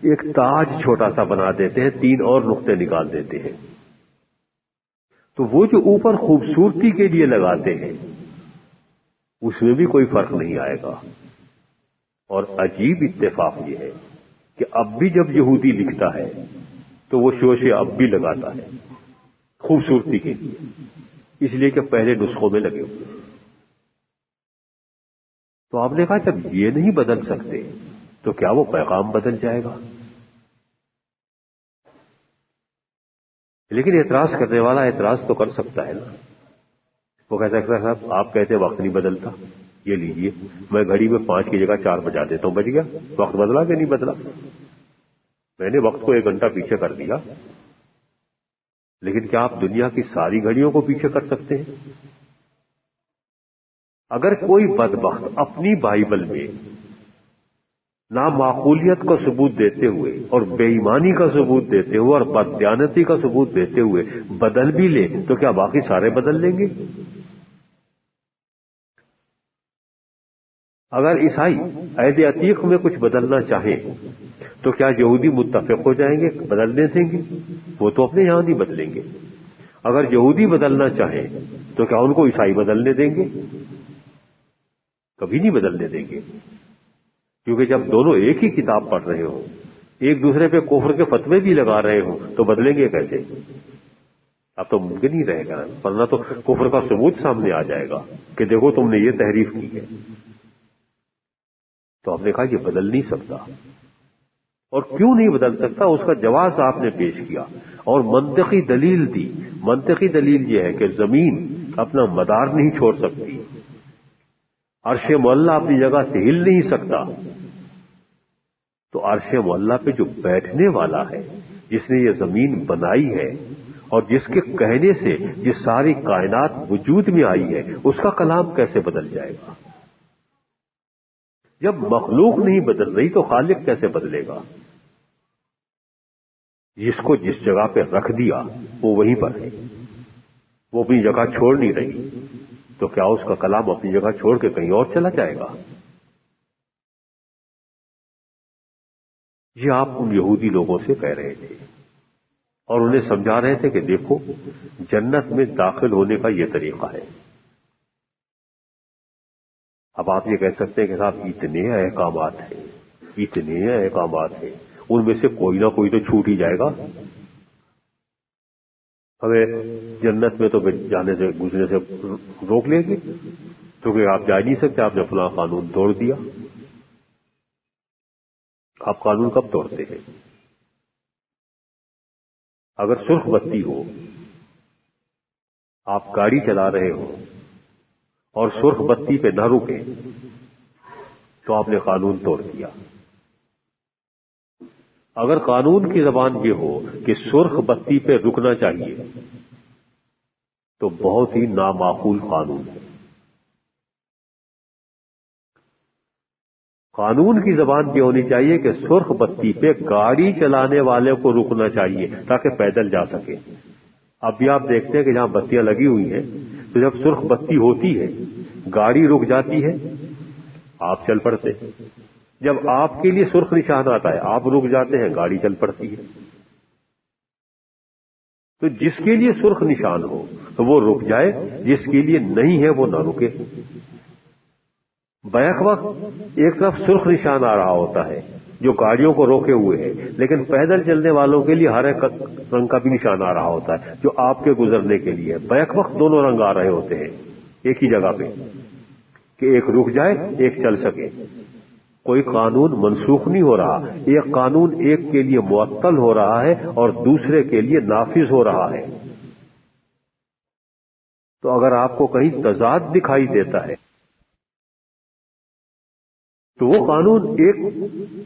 ایک تاج چھوٹا سا بنا دیتے ہیں، 3 اور نقطے نکال دیتے ہیں. تو وہ جو اوپر خوبصورتی کے لیے لگاتے ہیں اس میں بھی کوئی فرق نہیں آئے گا. اور عجیب اتفاق یہ ہے کہ اب بھی جب یہودی لکھتا ہے تو وہ شوشے اب بھی لگاتا ہے خوبصورتی کے لیے، اس لیے کہ پہلے نسخوں میں لگے ہوئے. تو آپ نے کہا جب یہ نہیں بدل سکتے تو کیا وہ پیغام بدل جائے گا؟ لیکن اعتراض کرنے والا اعتراض تو کر سکتا ہے نا. وہ کہہ سکتا ہے صاحب آپ کہتے وقت نہیں بدلتا، یہ لیجئے میں گھڑی میں 5 کی جگہ 4 بجا دیتا ہوں، بج گیا. وقت بدلا کہ نہیں بدلا؟ میں نے وقت کو 1 گھنٹہ پیچھے کر دیا. لیکن کیا آپ دنیا کی ساری گھڑیوں کو پیچھے کر سکتے ہیں؟ اگر کوئی بدبخت اپنی بائبل میں نامعقولیت کا ثبوت دیتے ہوئے اور بے ایمانی کا ثبوت دیتے ہوئے اور بددیانتی کا ثبوت دیتے ہوئے بدل بھی لے تو کیا باقی سارے بدل لیں گے؟ اگر عیسائی عہد عتیق میں کچھ بدلنا چاہیں تو کیا یہودی متفق ہو جائیں گے بدلنے دیں گے؟ وہ تو اپنے یہاں نہیں بدلیں گے۔ اگر یہودی بدلنا چاہیں تو کیا ان کو عیسائی بدلنے دیں گے؟ کبھی نہیں بدلنے دیں گے، کیونکہ جب دونوں ایک ہی کتاب پڑھ رہے ہوں، ایک دوسرے پہ کفر کے فتوے بھی لگا رہے ہوں، تو بدلیں گے کیسے؟ اب تو ممکن ہی رہے گا، ورنہ تو کفر کا ثبوت سامنے آ جائے گا کہ دیکھو تم نے یہ تحریف کی ہے۔ تو آپ نے کہا یہ بدل نہیں سکتا، اور کیوں نہیں بدل سکتا اس کا جواز آپ نے پیش کیا اور منطقی دلیل دی۔ منطقی دلیل یہ ہے کہ زمین اپنا مدار نہیں چھوڑ سکتی، عرش معلیٰ اپنی جگہ سے ہل نہیں سکتا، تو عرش معلیٰ پہ جو بیٹھنے والا ہے، جس نے یہ زمین بنائی ہے اور جس کے کہنے سے یہ ساری کائنات وجود میں آئی ہے، اس کا کلام کیسے بدل جائے گا؟ جب مخلوق نہیں بدل رہی تو خالق کیسے بدلے گا؟ جس کو جس جگہ پہ رکھ دیا وہ وہیں پر ہے، وہ اپنی جگہ چھوڑ نہیں رہی، تو کیا اس کا کلام اپنی جگہ چھوڑ کے کہیں اور چلا جائے گا؟ یہ آپ ان یہودی لوگوں سے کہہ رہے تھے اور انہیں سمجھا رہے تھے کہ دیکھو جنت میں داخل ہونے کا یہ طریقہ ہے۔ اب آپ یہ کہہ سکتے ہیں کہ صاحب اتنے احکامات ہیں، اتنے احکامات ہیں، ان میں سے کوئی نہ کوئی تو چھوٹ ہی جائے گا۔ ہمیں جنت میں تو جانے سے گزرنے سے روک لیں گے، کیونکہ آپ جا نہیں سکتے، آپ نے فلاں قانون توڑ دیا۔ آپ قانون کب توڑتے ہیں؟ اگر سرخ بتی ہو، آپ گاڑی چلا رہے ہو اور سرخ بتی پہ نہ رکے تو آپ نے قانون توڑ دیا۔ اگر قانون کی زبان یہ ہو کہ سرخ بتی پہ رکنا چاہیے تو بہت ہی نامعقول قانون ہے۔ قانون کی زبان یہ ہونی چاہیے کہ سرخ بتی پہ گاڑی چلانے والے کو رکنا چاہیے تاکہ پیدل جا سکے۔ اب بھی آپ دیکھتے ہیں کہ جہاں بتیاں لگی ہوئی ہیں تو جب سرخ بتی ہوتی ہے گاڑی رک جاتی ہے، آپ چل پڑتے، جب آپ کے لیے سرخ نشان آتا ہے آپ رک جاتے ہیں، گاڑی چل پڑتی ہے۔ تو جس کے لیے سرخ نشان ہو تو وہ رک جائے، جس کے لیے نہیں ہے وہ نہ رکے۔ بیک وقت ایک طرف سرخ نشان آ رہا ہوتا ہے جو گاڑیوں کو روکے ہوئے ہے، لیکن پیدل چلنے والوں کے لیے ہرے رنگ کا بھی نشان آ رہا ہوتا ہے جو آپ کے گزرنے کے لیے۔ بیک وقت دونوں رنگ آ رہے ہوتے ہیں ایک ہی جگہ پہ کہ ایک رک جائے ایک چل سکے۔ کوئی قانون منسوخ نہیں ہو رہا، ایک قانون ایک کے لیے معطل ہو رہا ہے اور دوسرے کے لیے نافذ ہو رہا ہے۔ تو اگر آپ کو کہیں تضاد دکھائی دیتا ہے تو وہ قانون ایک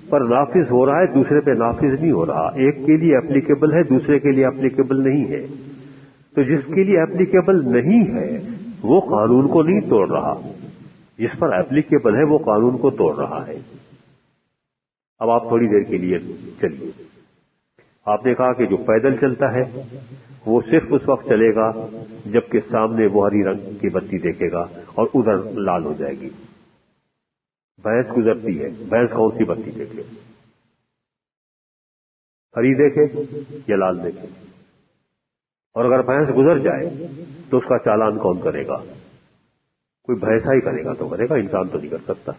پر نافذ ہو رہا ہے، دوسرے پہ نافذ نہیں ہو رہا، ایک کے لیے اپلیکیبل ہے دوسرے کے لیے اپلیکیبل نہیں ہے۔ تو جس کے لیے اپلیکیبل نہیں ہے وہ قانون کو نہیں توڑ رہا، جس پر اپلیکیبل ہے وہ قانون کو توڑ رہا ہے۔ اب آپ تھوڑی دیر کے لیے چلیے، آپ نے کہا کہ جو پیدل چلتا ہے وہ صرف اس وقت چلے گا جبکہ سامنے وہ ہری رنگ کی بتی دیکھے گا اور ادھر لال ہو جائے گی۔ بھینس گزرتی ہے، بھینس کون سی بتی دیکھے، ہری دیکھے یا لال دیکھے؟ اور اگر بھینس گزر جائے تو اس کا چالان کون کرے گا؟ کوئی بھینسا ہی کرے گا تو کرے گا، انسان تو نہیں کر سکتا۔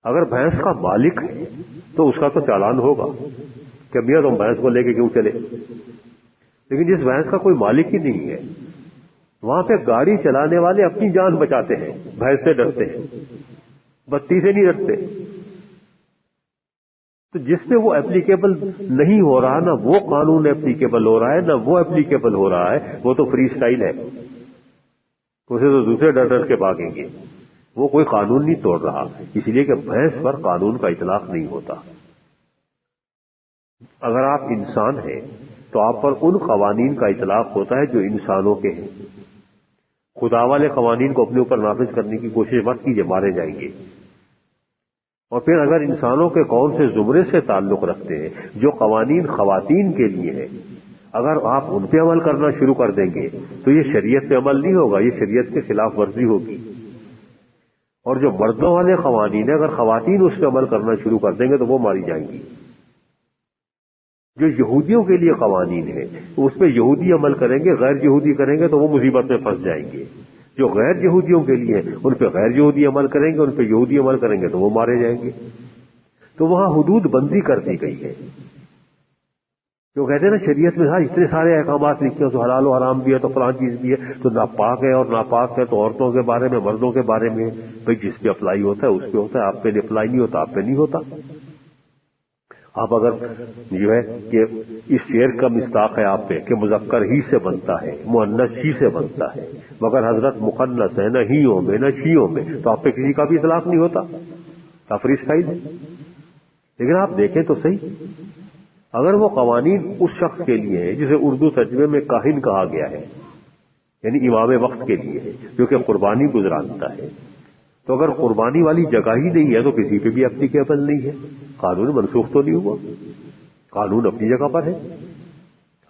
اگر بھینس کا مالک ہے تو اس کا تو چالان ہوگا کہ میاں تم بھینس کو لے کے کیوں چلے، لیکن جس بھینس کا کوئی مالک ہی نہیں ہے وہاں پہ گاڑی چلانے والے اپنی جان بچاتے ہیں، بھینس سے ڈرتے ہیں، بتی سے نہیں ڈرتے۔ تو جس پہ وہ اپلیکیبل نہیں ہو رہا، نہ وہ قانون اپلیکیبل ہو رہا ہے نہ وہ اپلیکیبل ہو رہا ہے، وہ تو فری سٹائل ہے، اسے تو دوسرے ڈر ڈر کے بھاگیں گے، وہ کوئی قانون نہیں توڑ رہا، اس لیے کہ بھینس پر قانون کا اطلاق نہیں ہوتا۔ اگر آپ انسان ہیں تو آپ پر ان قوانین کا اطلاق ہوتا ہے جو انسانوں کے ہیں۔ خدا والے قوانین کو اپنے اوپر نافذ کرنے کی کوشش مت کیجیے، مارے جائیں گے۔ اور پھر اگر انسانوں کے کون سے زمرے سے تعلق رکھتے ہیں جو قوانین خواتین کے لیے ہیں، اگر آپ ان پہ عمل کرنا شروع کر دیں گے تو یہ شریعت پہ عمل نہیں ہوگا، یہ شریعت کے خلاف ورزی ہوگی۔ اور جو مردوں والے قوانین ہیں اگر خواتین اس پہ عمل کرنا شروع کر دیں گے تو وہ ماری جائیں گی۔ جو یہودیوں کے لیے قوانین ہیں اس پہ یہودی عمل کریں گے، غیر یہودی کریں گے تو وہ مصیبت میں پھنس جائیں گے۔ جو غیر یہودیوں کے لیے ہیں ان پہ غیر یہودی عمل کریں گے، ان پہ یہودی عمل کریں گے تو وہ مارے جائیں گے۔ تو وہاں حدود بندی کر دی گئی ہے۔ جو کہتے ہیں نا شریعت میں اتنے سارے احکامات لکھے ہیں، تو حلال و حرام بھی ہے، تو فلاں چیز بھی ہے، تو ناپاک ہے اور ناپاک ہے تو عورتوں کے بارے میں، مردوں کے بارے میں، بھئی جس پہ اپلائی ہوتا ہے اس پہ ہوتا ہے، آپ پہ اپلائی نہیں ہوتا آپ پہ نہیں ہوتا۔ آپ اگر جو ہے کہ اس شعر کا مصداق ہے آپ پہ کہ مذکر ہی سے بنتا ہے، مؤنث ہی سے بنتا ہے، مگر حضرت مخنث ہے نہ ہیوں میں نہ شیوں میں، تو آپ پہ کسی کا بھی اطلاق نہیں ہوتا، کافری اسٹائل ہے۔ لیکن آپ دیکھیں تو صحیح، اگر وہ قوانین اس شخص کے لیے ہیں جسے اردو ترجمے میں کاہن کہا گیا ہے، یعنی امام وقت کے لیے ہے جو کہ قربانی گزرانتا ہے، تو اگر قربانی والی جگہ ہی نہیں ہے تو کسی پہ بھی اپلیکیبل نہیں ہے، قانون منسوخ تو نہیں ہوا، قانون اپنی جگہ پر ہے۔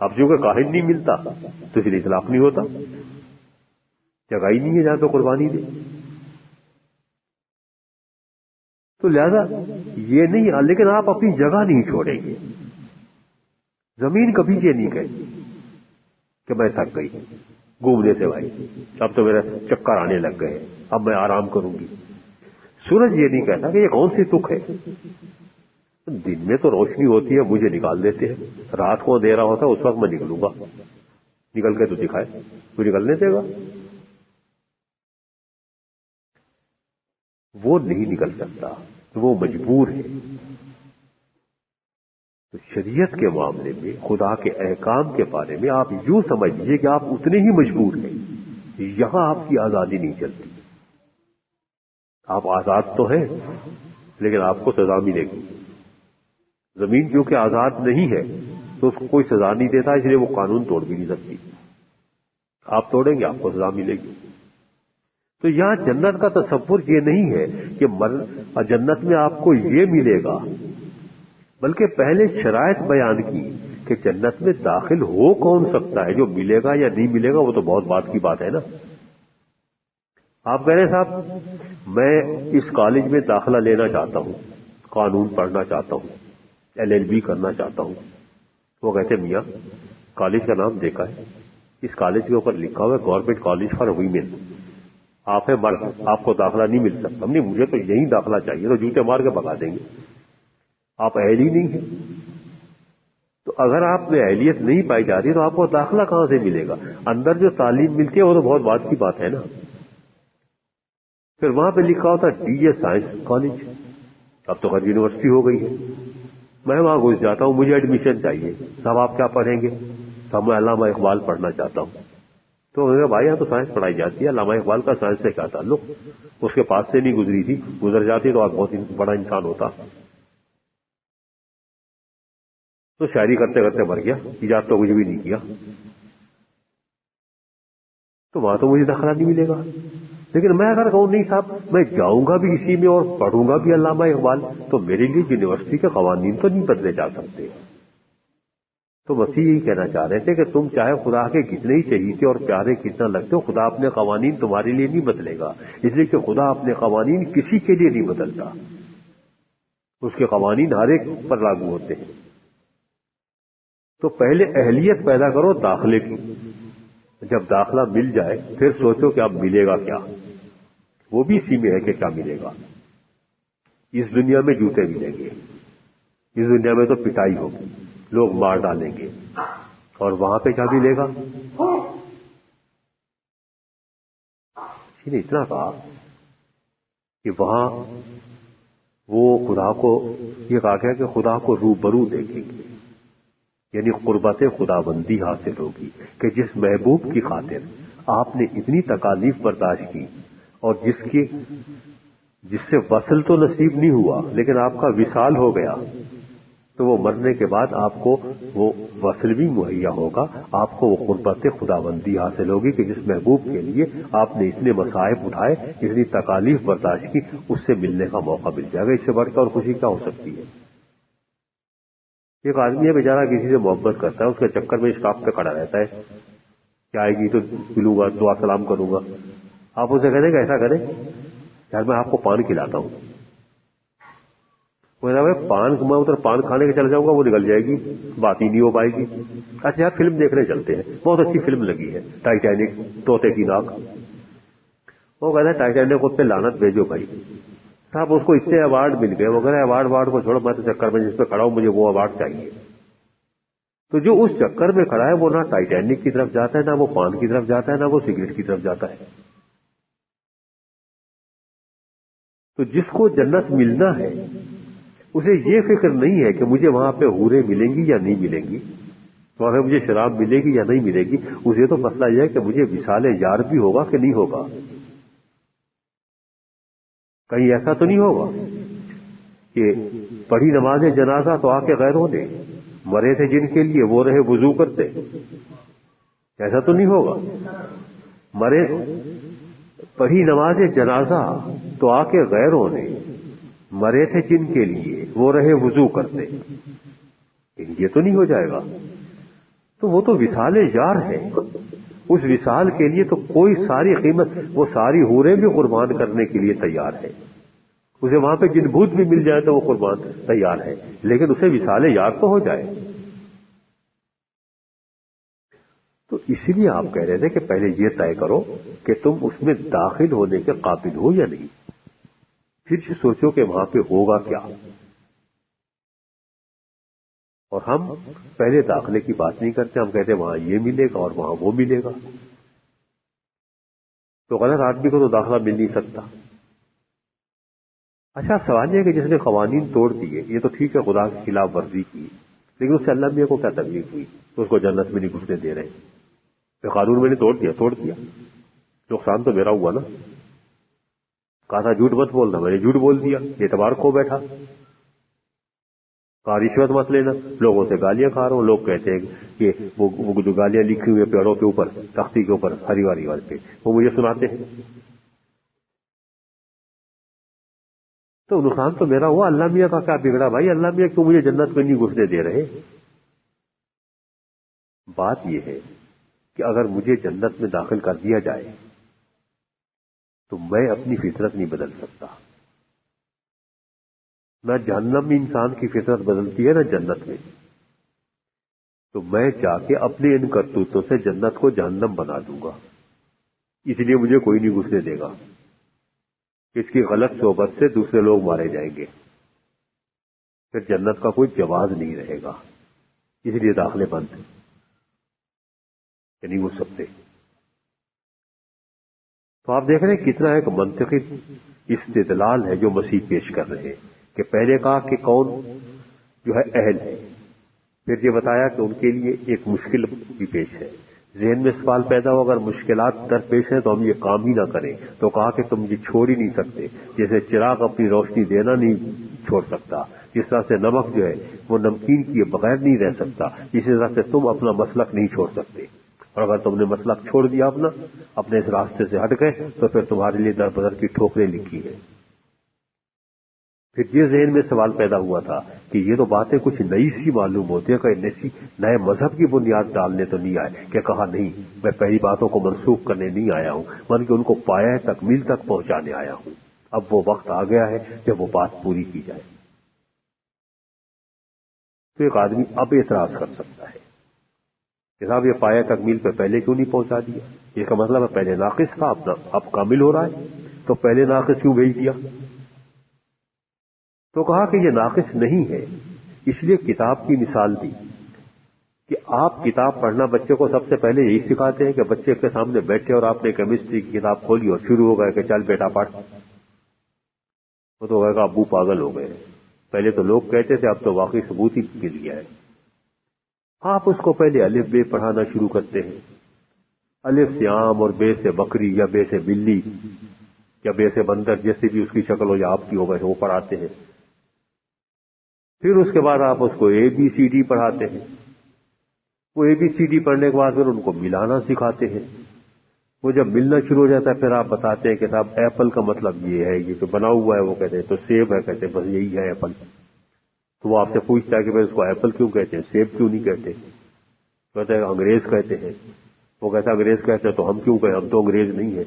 اب جو کہ کاہن نہیں ملتا تو اس لیے اطلاق نہیں ہوتا، جگہ ہی نہیں ہے جہاں تو قربانی دے۔ تو لہذا یہ نہیں، لیکن آپ اپنی جگہ نہیں چھوڑیں گے۔ زمین کبھی یہ نہیں کہتی کہ میں تھک گئی گھومنے سے، بھائی اب تو میرا چکر آنے لگ گئے، اب میں آرام کروں گی۔ سورج یہ نہیں کہتا کہ یہ کون سی تک ہے، دن میں تو روشنی ہوتی ہے مجھے نکال دیتے ہیں، رات کو اندھیرا ہوتا ہے اس وقت میں نکلوں گا، نکل کے تو دکھائے، تو نکلنے دے گا؟ وہ نہیں نکل سکتا، وہ مجبور ہے۔ تو شریعت کے معاملے میں، خدا کے احکام کے بارے میں آپ یوں سمجھ لیجیے کہ آپ اتنے ہی مجبور ہیں، یہاں آپ کی آزادی نہیں چلتی۔ آپ آزاد تو ہیں لیکن آپ کو سزا ملے گی۔ زمین کیونکہ آزاد نہیں ہے تو اس کو کوئی سزا نہیں دیتا، اس لیے وہ قانون توڑ بھی نہیں سکتی، آپ توڑیں گے آپ کو سزا ملے گی۔ تو یہاں جنت کا تصور یہ نہیں ہے کہ جنت میں آپ کو یہ ملے گا، بلکہ پہلے شرائط بیان کی کہ جنت میں داخل ہو کون سکتا ہے، جو ملے گا یا نہیں ملے گا وہ تو بہت بات کی بات ہے نا۔ آپ کہہ رہے ہیں صاحب میں اس کالج میں داخلہ لینا چاہتا ہوں، قانون پڑھنا چاہتا ہوں، LLB کرنا چاہتا ہوں، وہ کہتے ہیں میاں کالج کا نام دیکھا ہے، اس کالج کے اوپر لکھا ہوا ہے گورنمنٹ کالج فار ویمن، آپ ہیں مرد، آپ کو داخلہ نہیں مل سکتا۔ نہیں مجھے تو یہی داخلہ چاہیے، تو جوتے مار کے بھگا دیں گے، آپ اہل ہی نہیں ہیں۔ تو اگر آپ میں اہلیت نہیں پائی جا رہی تو آپ کو داخلہ کہاں سے ملے گا؟ اندر جو تعلیم ملتی ہے وہ تو بہت بات کی بات ہے نا۔ پھر وہاں پہ لکھا ہوتا DA سائنس کالج، اب تو خیر یونیورسٹی ہو گئی ہے، میں وہاں گھس جاتا ہوں، مجھے ایڈمیشن چاہیے، صاحب آپ کیا پڑھیں گے؟ تو میں علامہ اقبال پڑھنا چاہتا ہوں۔ تو میرے بھائی یہاں تو سائنس پڑھائی جاتی ہے، علامہ اقبال کا سائنس سے کیا تعلق؟ اس کے پاس سے نہیں گزری تھی، گزر جاتی تو آپ بہت بڑا انسان ہوتا۔ تو شاعری کرتے کرتے مر گیا، ایجاد تو کچھ بھی نہیں کیا، تو وہاں تو مجھے داخلہ نہیں ملے گا۔ لیکن میں اگر کہوں نہیں صاحب میں جاؤں گا بھی اسی میں اور پڑھوں گا بھی علامہ اقبال، تو میرے لیے یونیورسٹی کے قوانین تو نہیں بدلے جا سکتے۔ تو مسیح یہی کہنا چاہ رہے تھے کہ تم چاہے خدا کے کتنے ہی چہیتے اور پیارے کتنا لگتے ہو، خدا اپنے قوانین تمہارے لیے نہیں بدلے گا، اس لیے کہ خدا اپنے قوانین کسی کے لیے نہیں بدلتا، اس کے قوانین ہر ایک پر لاگو ہوتے ہیں۔ تو پہلے اہلیت پیدا کرو داخلے کی، جب داخلہ مل جائے پھر سوچو کہ اب ملے گا کیا، وہ بھی اسی میں ہے کہ کیا ملے گا۔ اس دنیا میں جوتے ملیں گے، اس دنیا میں تو پٹائی ہوگی، لوگ مار ڈالیں گے، اور وہاں پہ کیا ملے گا؟ اتنا کہا کہ وہاں وہ خدا کو، یہ کہا گیا کہ خدا کو روبرو دیکھیں گے، یعنی قربت خدا بندی حاصل ہوگی کہ جس محبوب کی خاطر آپ نے اتنی تکالیف برداشت کی اور جس سے وصل تو نصیب نہیں ہوا لیکن آپ کا وصال ہو گیا، تو وہ مرنے کے بعد آپ کو وہ وصل بھی مہیا ہوگا، آپ کو وہ قربت خداوندی حاصل ہوگی کہ جس محبوب کے لیے آپ نے اتنے مصائب اٹھائے، اتنی تکالیف برداشت کی، اس سے ملنے کا موقع مل جائے گا۔ اس سے بڑھ کر اور خوشی کیا ہو سکتی ہے؟ ایک آدمی ہے بیچارہ کسی سے محبت کرتا ہے، اس کے چکر میں اسٹاپ پہ کھڑا رہتا ہے کہ آئے گی تو ملوں گا، دعا سلام کروں گا۔ آپ اسے کہتے ہیں کہ ایسا کریں یار میں آپ کو پان کھلاتا ہوں، پان میں ادھر پان کھانے کے چل جاؤں گا، وہ نکل جائے گی، بات ہی نہیں ہو پائے گی۔ اچھا یار فلم دیکھنے چلتے ہیں، بہت اچھی فلم لگی ہے ٹائٹینک، طوطے کی ناک۔ وہ کہتا ہے ٹائٹینک کو پہ لعنت بھیجو بھائی صاحب، اس کو اس سے ایوارڈ مل گئے، وہ کہہ رہا ہے ایوارڈ کو چھوڑو، میں تو چکر میں جس پہ کھڑا ہوں مجھے وہ ایوارڈ چاہیے۔ تو جو اس چکر میں کھڑا ہے وہ نہ ٹائٹینک کی طرف جاتا ہے، نہ وہ پان کی طرف جاتا ہے، نہ وہ سگریٹ کی طرف جاتا ہے۔ تو جس کو جنت ملنا ہے اسے یہ فکر نہیں ہے کہ مجھے وہاں پہ حوریں ملیں گی یا نہیں ملیں گی، وہاں پہ مجھے شراب ملے گی یا نہیں ملے گی، اسے تو مسئلہ یہ ہے کہ مجھے وصال یار بھی ہوگا کہ نہیں ہوگا۔ کہیں ایسا تو نہیں ہوگا کہ پڑھی نماز جنازہ تو آ کے غیروں نے، مرے تھے جن کے لیے وہ رہے وضو کرتے، ایسا تو نہیں ہوگا؟ مرے پڑھی نماز جنازہ تو آ کے غیروں نے، مرے تھے جن کے لیے وہ رہے وضو کرتے، یہ تو نہیں ہو جائے گا۔ تو وہ تو وصال یار ہے، اس وصال کے لیے تو کوئی ساری قیمت، وہ ساری حوریں بھی قربان کرنے کے لیے تیار ہے، اسے وہاں پہ جن بھوت بھی مل جائے تو وہ قربان تیار ہے، لیکن اسے وصال یار تو ہو جائے۔ تو اسی لیے آپ کہہ رہے تھے کہ پہلے یہ طے کرو کہ تم اس میں داخل ہونے کے قابل ہو یا نہیں، پھر سوچو کہ وہاں پہ ہوگا کیا۔ اور ہم پہلے داخلے کی بات نہیں کرتے، ہم کہتے ہیں وہاں یہ ملے گا اور وہاں وہ ملے گا۔ تو غلط آدمی کو تو داخلہ مل نہیں سکتا۔ اچھا سوال یہ کہ جس نے قوانین توڑ دیے، یہ تو ٹھیک ہے خدا کی خلاف ورزی کی، لیکن اس سے اللہ میاں کو کیا تکلیف ہوئی؟ تو اس کو جنت میں نہیں گھسنے دے رہے، کہ قانون میں نے توڑ دیا، نقصان تو میرا ہوا نا۔ کہا تھا جھوٹ مت بولنا، میں نے جھوٹ بول دیا، اعتبار کھو بیٹھا۔ کہا رشوت مت لینا، لوگوں سے گالیاں کھا رہا ہوں، لوگ کہتے ہیں کہ وہ جو گالیاں لکھی ہوئی ہیں پیڑوں کے اوپر، تختی کے اوپر، ہری واری پہ، وہ مجھے سناتے ہیں، تو نقصان تو میرا ہوا۔ اللہ میاں کا کیا بگڑا بھائی؟ اللہ میاں کیوں مجھے جنت میں نہیں گھسنے دے رہے؟ بات یہ ہے کہ اگر مجھے جنت میں داخل کر دیا جائے تو میں اپنی فطرت نہیں بدل سکتا، نہ جہنم میں انسان کی فطرت بدلتی ہے نہ جنت میں۔ تو میں جا کے اپنے ان کرتوتوں سے جنت کو جہنم بنا دوں گا، اس لیے مجھے کوئی نہیں گھسنے دے گا۔ اس کی غلط صحبت سے دوسرے لوگ مارے جائیں گے، پھر جنت کا کوئی جواز نہیں رہے گا، اس لیے داخلے بند کہ نہیں گھس سکتے۔ تو آپ دیکھ رہے ہیں کتنا ایک منطقی استدلال ہے جو مسیح پیش کر رہے ہیں، کہ پہلے کہا کہ کون جو ہے اہل ہے، پھر یہ بتایا کہ ان کے لیے ایک مشکل بھی پیش ہے۔ ذہن میں سوال پیدا ہو اگر مشکلات درپیش ہیں تو ہم یہ کام ہی نہ کریں، تو کہا کہ تم یہ چھوڑ ہی نہیں سکتے، جیسے چراغ اپنی روشنی دینا نہیں چھوڑ سکتا، جس طرح سے نمک جو ہے وہ نمکین کیے بغیر نہیں رہ سکتا، اسی طرح سے تم اپنا مسلک نہیں چھوڑ سکتے، اور اگر تم نے مسلک چھوڑ دیا اپنے اس راستے سے ہٹ گئے تو پھر تمہارے لیے در بدر کی ٹھوکریں لکھی ہیں۔ پھر یہ ذہن میں سوال پیدا ہوا تھا کہ یہ تو باتیں کچھ نئی سی معلوم ہوتی ہیں، کہ نئے مذہب کی بنیاد ڈالنے تو نہیں آئے، کہ کہا نہیں میں پہلی باتوں کو منسوخ کرنے نہیں آیا ہوں، بلکہ ان کو پایا تکمیل تک پہنچانے آیا ہوں۔ اب وہ وقت آ گیا ہے جب وہ بات پوری کی جائے۔ تو ایک آدمی اب اعتراض کر سکتا ہے کہ صاحب یہ پایا تکمیل پہ پہلے کیوں نہیں پہنچا دیا؟ اس کا مطلب ہے پہلے ناقص تھا، اب کامل ہو رہا ہے، تو پہلے ناقص کیوں بھیج دیا؟ تو کہا کہ یہ ناقص نہیں ہے، اس لیے کتاب کی مثال دی کہ آپ کتاب پڑھنا بچے کو سب سے پہلے یہی سکھاتے ہیں کہ بچے کے سامنے بیٹھے اور آپ نے کیمسٹری کی کتاب کھولی اور شروع ہو گئے کہ چل بیٹا پڑھ، وہ تو کہے گا ابو پاگل ہو گئے، پہلے تو لوگ کہتے تھے، اب تو واقعی ثبوت ہی مل گیا ہے۔ آپ اس کو پہلے الف بے پڑھانا شروع کرتے ہیں، الف سے آم اور بے سے بکری یا بے سے بلی یا بے سے بندر، جیسے بھی اس کی شکل ہو یا آپ کی ہو ویسے وہ پڑھاتے ہیں۔ پھر اس کے بعد آپ اس کو ABCD پڑھاتے ہیں. وہ ABCD پڑھنے کے بعد پھر ان کو ملانا سکھاتے ہیں. وہ جب ملنا شروع ہو جاتا ہے پھر آپ بتاتے ہیں کہ صاحب ایپل کا مطلب یہ ہے، یہ تو بنا ہوا ہے. وہ کہتے ہیں تو سیب ہے، کہتے ہیں بس یہی ہے ایپل. تو وہ آپ سے پوچھتا ہے کہ بھائی اس کو ایپل کیوں کہتے ہیں، سیب کیوں نہیں کہتے؟ کہتے ہیں انگریز کہتے ہیں. وہ کہتا ہے انگریز کہتے ہیں تو ہم کیوں کہیں، ہم تو انگریز نہیں ہیں.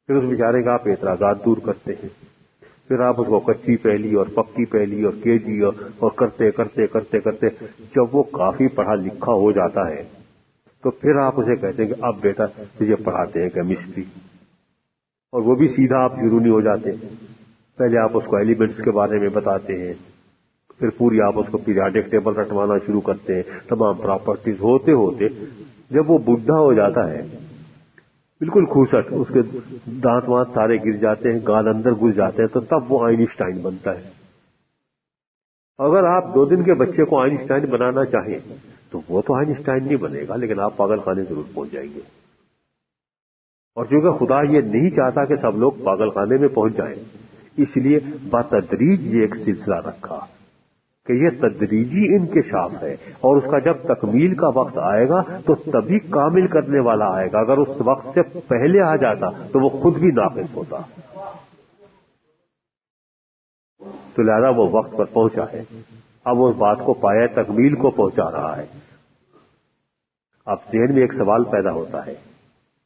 پھر اس بیچارے کا آپ اعتراضات دور کرتے ہیں. پھر آپ اس کو کچی پہلی اور پکی پہلی اور KG اور کرتے کرتے کرتے کرتے جب وہ کافی پڑھا لکھا ہو جاتا ہے تو پھر آپ اسے کہتے ہیں کہ اب بیٹا تجھے پڑھاتے ہیں کیمسٹری. اور وہ بھی سیدھا آپ شروع نہیں ہو جاتے. پہلے آپ اس کو ایلیمنٹس کے بارے میں بتاتے ہیں، پھر پوری آپ اس کو پیریاڈک ٹیبل رٹوانا شروع کرتے ہیں، تمام پراپرٹیز ہوتے ہوتے جب وہ بڈھا ہو جاتا ہے بالکل کھوسٹ، اس کے دانت وانت سارے گر جاتے ہیں، گال اندر گھس جاتے ہیں، تو تب وہ آئنسٹائن بنتا ہے. اگر آپ 2 دن کے بچے کو آئنسٹائن بنانا چاہیں تو وہ تو آئنسٹائن نہیں بنے گا، لیکن آپ پاگل خانے ضرور پہنچ جائیں گے. اور چونکہ خدا یہ نہیں چاہتا کہ سب لوگ پاگل خانے میں پہنچ جائیں، اس لیے بتدریج یہ ایک سلسلہ رکھا کہ یہ تدریجی انکشاف ہے، اور اس کا جب تکمیل کا وقت آئے گا تو تبھی کامل کرنے والا آئے گا. اگر اس وقت سے پہلے آ جاتا تو وہ خود بھی ناقص ہوتا. تو لہذا وہ وقت پر پہنچا ہے، اب اس بات کو پایا تکمیل کو پہنچا رہا ہے. اب ذہن میں ایک سوال پیدا ہوتا ہے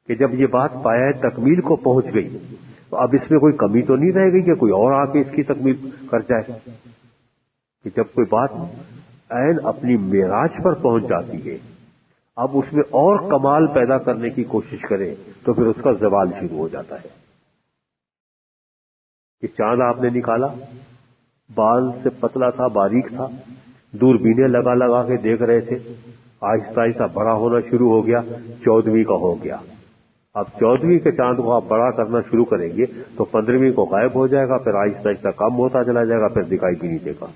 کہ جب یہ بات پایا تکمیل کو پہنچ گئی تو اب اس میں کوئی کمی تو نہیں رہ گئی کہ کوئی اور آ کے اس کی تکمیل کر جائے؟ کہ جب کوئی بات عین اپنی معراج پر پہنچ جاتی ہے، اب اس میں اور کمال پیدا کرنے کی کوشش کرے تو پھر اس کا زوال شروع ہو جاتا ہے. کہ چاند آپ نے نکالا، بال سے پتلا تھا، باریک تھا، دوربینیں لگا لگا کے دیکھ رہے تھے، آہستہ آہستہ بڑا ہونا شروع ہو گیا، 14ویں کا ہو گیا. اب 14ویں کے چاند کو آپ بڑا کرنا شروع کریں گے تو 15ویں کو غائب ہو جائے گا، پھر آہستہ آہستہ کم ہوتا چلا جائے گا، پھر دکھائی بھی نہیں دے گا.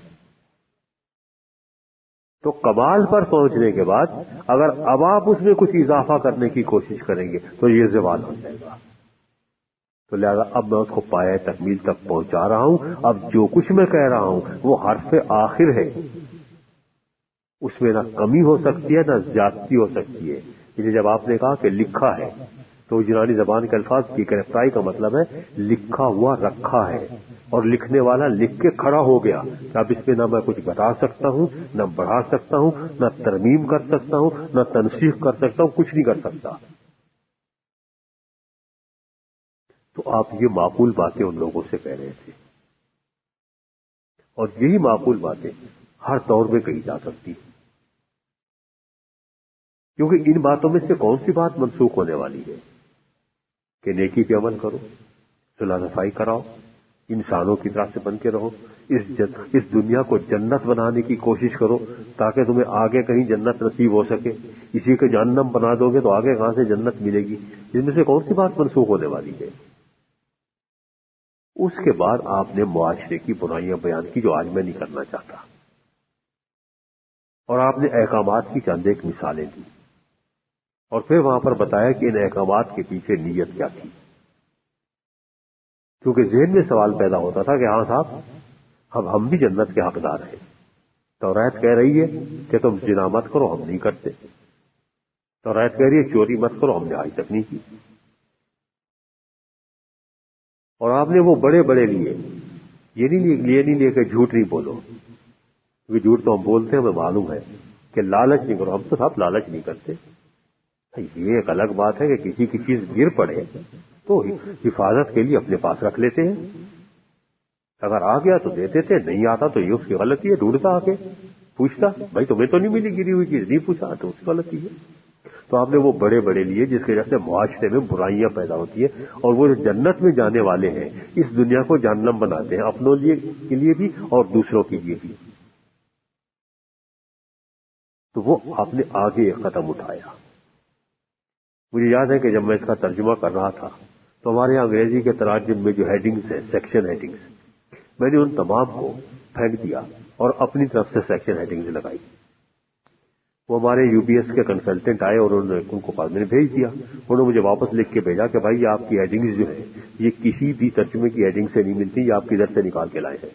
تو کمال پر پہنچنے کے بعد اگر اب آپ اس میں کچھ اضافہ کرنے کی کوشش کریں گے تو یہ زوال ہو جائے گا. تو لہذا اب میں اس کو پایا تکمیل تک پہنچا رہا ہوں. اب جو کچھ میں کہہ رہا ہوں وہ حرف آخر ہے، اس میں نہ کمی ہو سکتی ہے نہ زیادتی ہو سکتی ہے. اسے جب آپ نے کہا کہ لکھا ہے تو یونانی زبان کے الفاظ کی گرفتاری کا مطلب ہے لکھا ہوا رکھا ہے، اور لکھنے والا لکھ کے کھڑا ہو گیا. اب اس میں نہ میں کچھ بتا سکتا ہوں، نہ بڑھا سکتا ہوں، نہ ترمیم کر سکتا ہوں، نہ تنسیخ کر سکتا ہوں، کچھ نہیں کر سکتا. تو آپ یہ معقول باتیں ان لوگوں سے کہہ رہے تھے، اور یہی معقول باتیں ہر دور میں کہی جا سکتی ہیں، کیونکہ ان باتوں میں سے کون سی بات منسوخ ہونے والی ہے کہ نیکی پہ عمل کرو، صلح صفائی کراؤ، انسانوں کی طرح سے بن کے رہو، اس دنیا کو جنت بنانے کی کوشش کرو تاکہ تمہیں آگے کہیں جنت نصیب ہو سکے. اسی کو جہنم بنا دو گے تو آگے کہاں سے جنت ملے گی؟ ان میں سے کون سی بات منسوخ ہونے والی ہے؟ اس کے بعد آپ نے معاشرے کی برائیاں بیان کی جو آج میں نہیں کرنا چاہتا، اور آپ نے احکامات کی چند ایک مثالیں دی، اور پھر وہاں پر بتایا کہ ان احکامات کے پیچھے نیت کیا تھی. کیونکہ ذہن میں سوال پیدا ہوتا تھا کہ ہاں صاحب اب ہم بھی جنت کے حقدار ہیں. توریت کہہ رہی ہے کہ تم زنا مت کرو، ہم نہیں کرتے. توریت کہہ رہی ہے چوری مت کرو، ہم نے آج تک نہیں کی. اور آپ نے وہ بڑے بڑے لیے، یہ نہیں لیے کہ جھوٹ نہیں بولو، کیونکہ جھوٹ تو ہم بولتے ہیں، ہمیں معلوم ہے کہ لالچ نہیں کرو، ہم تو صاحب لالچ نہیں کرتے. یہ ایک الگ بات ہے کہ کسی کی چیز گر پڑے تو حفاظت کے لیے اپنے پاس رکھ لیتے ہیں. اگر آ گیا تو دے دیتے، نہیں آتا تو یہ اس کی غلطی ہے. ڈھونڈتا آ کے پوچھتا بھائی تمہیں تو نہیں ملی گری ہوئی چیز، نہیں پوچھا تو اس کی غلطی ہے. تو آپ نے وہ بڑے بڑے لیے جس کی وجہ سے معاشرے میں برائیاں پیدا ہوتی ہیں، اور وہ جو جنت میں جانے والے ہیں اس دنیا کو جہنم بناتے ہیں، اپنوں کے لیے بھی اور دوسروں کے لیے بھی. تو وہ آپ نے آگے ایک قدم اٹھایا. مجھے یاد ہے کہ جب میں اس کا ترجمہ کر رہا تھا تو ہمارے یہاں انگریزی کے تراجم میں جو ہیڈنگز ہیں، سیکشن ہیڈنگز، میں نے ان تمام کو پھینک دیا اور اپنی طرف سے سیکشن ہیڈنگز لگائی. وہ ہمارے UBS کے کنسلٹنٹ آئے اور انہوں نے ان کو میں نے بھیج دیا. انہوں نے مجھے واپس لکھ کے بھیجا کہ بھائی آپ کی ہیڈنگز جو ہے یہ کسی بھی ترجمے کی ہیڈنگ سے نہیں ملتی، یہ آپ کدھر سے نکال کے لائے ہیں.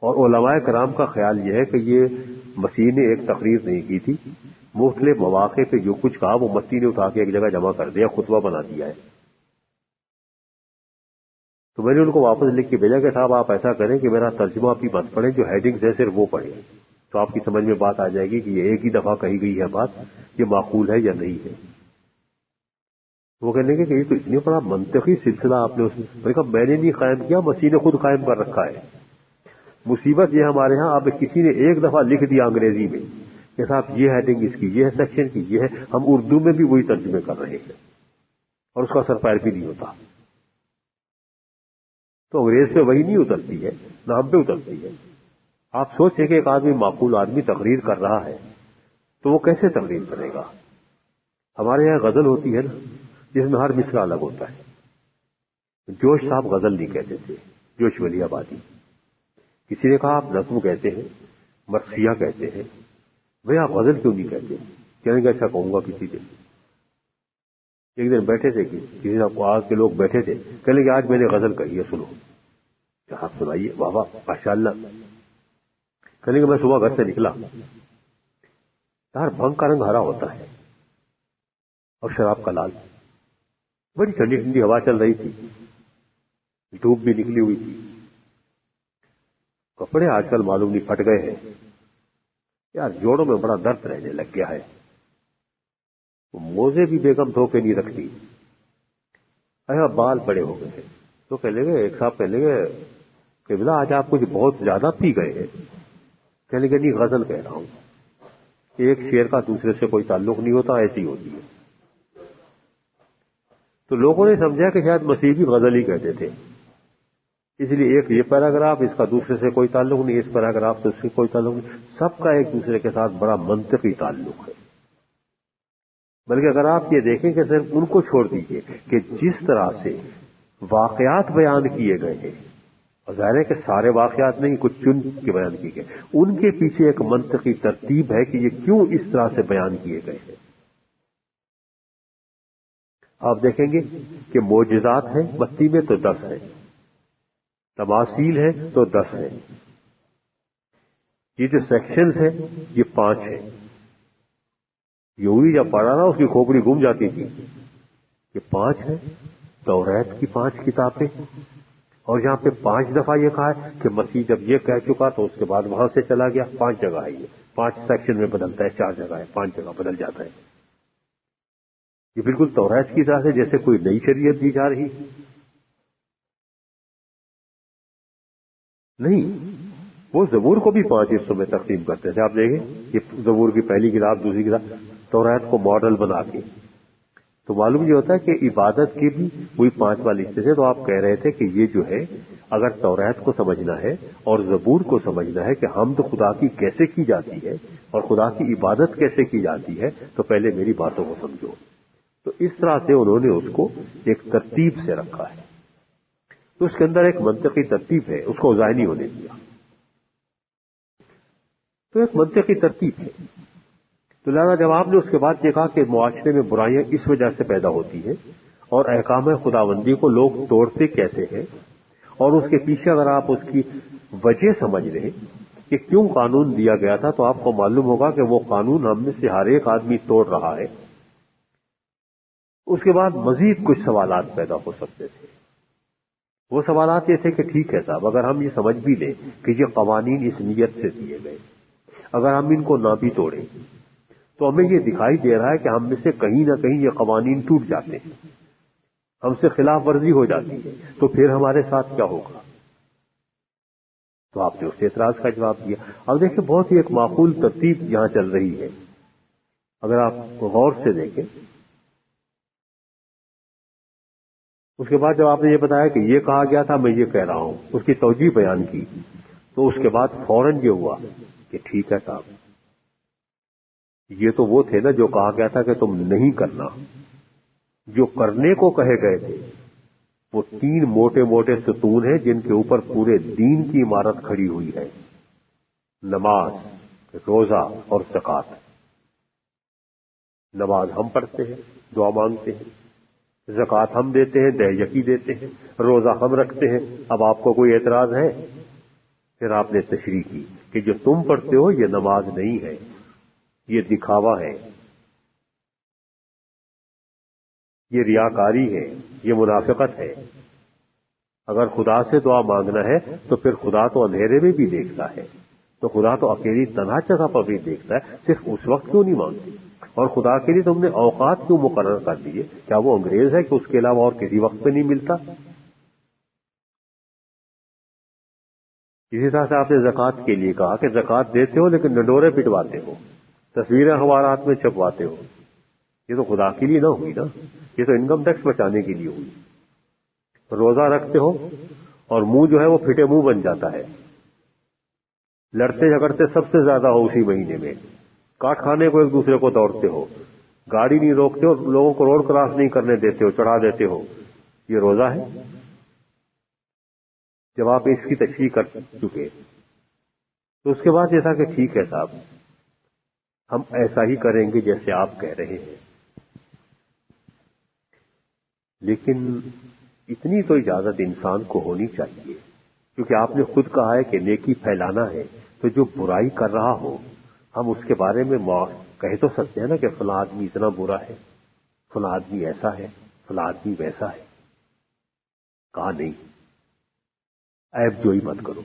اور علماء کرام کا خیال یہ ہے کہ یہ مسیح نے ایک تقریر نہیں کی تھی، مختلف مواقع پہ جو کچھ کہا وہ مسیح نے اٹھا کے ایک جگہ جمع کر دیا، خطبہ بنا دیا ہے۔ تو میں نے ان کو واپس لکھ کے بھیجا کہ صاحب آپ ایسا کریں کہ میرا ترجمہ آپ مت پڑھیں، جو ہیڈنگز ہے صرف وہ پڑھیں، تو آپ کی سمجھ میں بات آ جائے گی کہ یہ ایک ہی دفعہ کہی گئی ہے بات، یہ معقول ہے یا نہیں ہے۔ وہ کہنے لگے کہ یہ تو اتنی بڑا منطقی سلسلہ آپ نے میں کہا میں نے نہیں قائم کیا، مسیح نے خود قائم کر رکھا ہے۔ مصیبت یہ ہمارے ہاں اب کسی نے ایک دفعہ لکھ دیا انگریزی میں کہ صاحب یہ ہیڈنگ اس کی، یہ ہے سیکشن کی، یہ ہے، ہم اردو میں بھی وہی ترجمے کر رہے ہیں اور اس کا اثر پیر بھی نہیں ہوتا۔ تو انگریز پہ وہی نہیں اترتی ہے، نہ ہم پہ اترتی ہے۔ آپ سوچیں کہ ایک آدمی معقول آدمی تقریر کر رہا ہے تو وہ کیسے تقریر کرے گا؟ ہمارے یہاں غزل ہوتی ہے نا، جس میں ہر مصرع الگ ہوتا ہے۔ جوش صاحب غزل نہیں کہتے تھے، جوش ولی آبادی۔ کسی نے کہا آپ نظم کہتے ہیں، مرثیہ کہتے ہیں، بھئی آپ غزل کیوں نہیں کہتے؟ کہنے کہ اچھا کہوں گا کسی دن۔ ایک دن بیٹھے تھے، کسی نے آج کے لوگ بیٹھے تھے، کہنے کہ آج میں نے غزل کہی ہے، سنو۔ آپ سنائیے، واہ واہ ماشاء اللہ۔ کہنے کہ میں صبح گھر سے نکلا، یار بھنگ کا رنگ ہرا ہوتا ہے اور شراب کا لال، بڑی ٹھنڈی ٹھنڈی ہوا چل رہی تھی، دھوپ بھی نکلی ہوئی تھی، کپڑے آج کل معلوم نہیں پھٹ گئے ہیں، یار جوڑوں میں بڑا درد رہنے لگ گیا ہے، موزے بھی بیگم دھو کے نہیں رکھتی، اچھا بال بڑے ہو گئے ہیں۔ تو کہنے لگے ایک صاحب کہنے لگے کہ بلا آج آپ کچھ بہت زیادہ پی گئے ہیں۔ کہنے لگے نہیں غزل کہہ رہا ہوں، ایک شعر کا دوسرے سے کوئی تعلق نہیں ہوتا، ایسی ہوتی ہے۔ تو لوگوں نے سمجھا کہ شاید مسیح بھی غزل ہی کہتے تھے، اس لیے ایک یہ پیراگراف، اس کا دوسرے سے کوئی تعلق نہیں، اس پیراگراف سے اس سے کوئی تعلق نہیں، سب کا ایک دوسرے کے ساتھ بڑا منطقی تعلق ہے۔ بلکہ اگر آپ یہ دیکھیں کہ صرف ان کو چھوڑ دیجئے کہ جس طرح سے واقعات بیان کیے گئے ہیں، اور ظاہر ہے کہ سارے واقعات نہیں، کچھ چن کے بیان کیے گئے، ان کے پیچھے ایک منطقی ترتیب ہے کہ یہ کیوں اس طرح سے بیان کیے گئے ہیں۔ آپ دیکھیں گے کہ معجزات ہیں متی میں تو 10 ہیں، تماثیل ہے تو 10 ہیں، یہ جو سیکشنز ہیں یہ 5 ہیں۔ یوہی جب پڑھا نا اس کی کھوپڑی گم جاتی تھی، یہ 5 ہیں، توریت کی 5 کتابیں، اور یہاں پہ 5 دفعہ یہ کہا ہے کہ مسیح جب یہ کہہ چکا تو اس کے بعد وہاں سے چلا گیا، 5 جگہ ہے، یہ 5 سیکشن میں بدلتا ہے، 4 جگہ ہے، 5 جگہ بدل جاتا ہے۔ یہ بالکل توریت کی طرح سے جیسے کوئی نئی شریعت دی جا رہی نہیں۔ وہ زبور کو بھی 5 حصوں میں تقسیم کرتے تھے، آپ دیکھیں یہ زبور کی پہلی کتاب، دوسری کتاب، توریت کو ماڈل بنا کے۔ تو معلوم یہ ہوتا ہے کہ عبادت کے بھی وہی 5 والے حصے تھے۔ تو آپ کہہ رہے تھے کہ یہ جو ہے اگر توریت کو سمجھنا ہے اور زبور کو سمجھنا ہے کہ حمد خدا کی کیسے کی جاتی ہے اور خدا کی عبادت کیسے کی جاتی ہے، تو پہلے میری باتوں کو سمجھو۔ تو اس طرح سے انہوں نے اس کو ایک ترتیب سے رکھا ہے، تو اس کے اندر ایک منطقی ترتیب ہے، اس کو ضائع نہیں ہونے دیا۔ تو ایک منطقی ترتیب ہے۔ تو لہذا جب آپ نے اس کے بعد یہ کہا کہ معاشرے میں برائیاں اس وجہ سے پیدا ہوتی ہیں اور احکام خداوندی کو لوگ توڑتے کیسے ہیں، اور اس کے پیچھے اگر آپ اس کی وجہ سمجھ لیں کہ کیوں قانون دیا گیا تھا، تو آپ کو معلوم ہوگا کہ وہ قانون ہم میں سے ہر ایک آدمی توڑ رہا ہے۔ اس کے بعد مزید کچھ سوالات پیدا ہو سکتے تھے۔ وہ سوالات یہ تھے کہ ٹھیک ہے صاحب، اگر ہم یہ سمجھ بھی لیں کہ یہ قوانین اس نیت سے دیے گئے، اگر ہم ان کو نہ بھی توڑیں تو ہمیں یہ دکھائی دے رہا ہے کہ ہم میں سے کہیں نہ کہیں یہ قوانین ٹوٹ جاتے ہیں، ہم سے خلاف ورزی ہو جاتی ہے، تو پھر ہمارے ساتھ کیا ہوگا؟ تو آپ نے اس اعتراض کا جواب دیا۔ اب دیکھیں بہت ہی ایک معقول ترتیب یہاں چل رہی ہے، اگر آپ غور سے دیکھیں۔ اس کے بعد جب آپ نے یہ بتایا کہ یہ کہا گیا تھا، میں یہ کہہ رہا ہوں، اس کی توجیہ بیان کی، تو اس کے بعد فوراً یہ ہوا کہ ٹھیک ہے صاحب، یہ تو وہ تھے نا جو کہا گیا تھا کہ تم نہیں کرنا، جو کرنے کو کہے گئے تھے وہ 3 موٹے موٹے ستون ہیں جن کے اوپر پورے دین کی عمارت کھڑی ہوئی ہے: نماز، روزہ اور زکوٰۃ۔ نماز ہم پڑھتے ہیں، دعا مانگتے ہیں، زکوٰۃ ہم دیتے ہیں، دہ یکی دیتے ہیں، روزہ ہم رکھتے ہیں۔ اب آپ کو کوئی اعتراض ہے؟ پھر آپ نے تشریح کی کہ جو تم پڑھتے ہو یہ نماز نہیں ہے، یہ دکھاوا ہے، یہ ریاکاری ہے، یہ منافقت ہے۔ اگر خدا سے دعا مانگنا ہے تو پھر خدا تو اندھیرے میں بھی دیکھتا ہے، تو خدا تو اکیلی تنہا جگہ پر بھی دیکھتا ہے، صرف اس وقت کیوں نہیں مانگتی؟ اور خدا کے لیے تم نے اوقات کیوں مقرر کر دیے؟ کیا وہ انگریز ہے کہ اس کے علاوہ اور کسی وقت پہ نہیں ملتا؟ اسی طرح سے آپ نے زکوٰۃ کے لیے کہا کہ زکوٰۃ دیتے ہو لیکن ڈنڈورے پٹواتے ہو، تصویریں اخبارات میں چھپواتے ہو، یہ تو خدا کے لیے نہ ہوئی نا، یہ تو انکم ٹیکس بچانے کے لیے ہوئی۔ روزہ رکھتے ہو اور منہ جو ہے وہ پھٹے منہ بن جاتا ہے، لڑتے جھگڑتے سب سے زیادہ ہو اسی مہینے میں، کاٹ کھانے کو ایک دوسرے کو دوڑتے ہو، گاڑی نہیں روکتے ہو، لوگوں کو روڈ کراس نہیں کرنے دیتے ہو، چڑھا دیتے ہو، یہ روزہ ہے؟ جب آپ اس کی تشریح کر چکے تو اس کے بعد یہ تھا کہ ٹھیک ہے صاحب، ہم ایسا ہی کریں گے جیسے آپ کہہ رہے ہیں، لیکن اتنی تو اجازت انسان کو ہونی چاہیے، کیونکہ آپ نے خود کہا ہے کہ نیکی پھیلانا ہے، تو جو برائی کر رہا ہو ہم اس کے بارے میں کہہ تو سکتے ہیں نا کہ فلاں آدمی اتنا برا ہے، فلاں آدمی ایسا ہے، فلاں آدمی ویسا ہے۔ کہا نہیں، عیب جوئی مت کرو،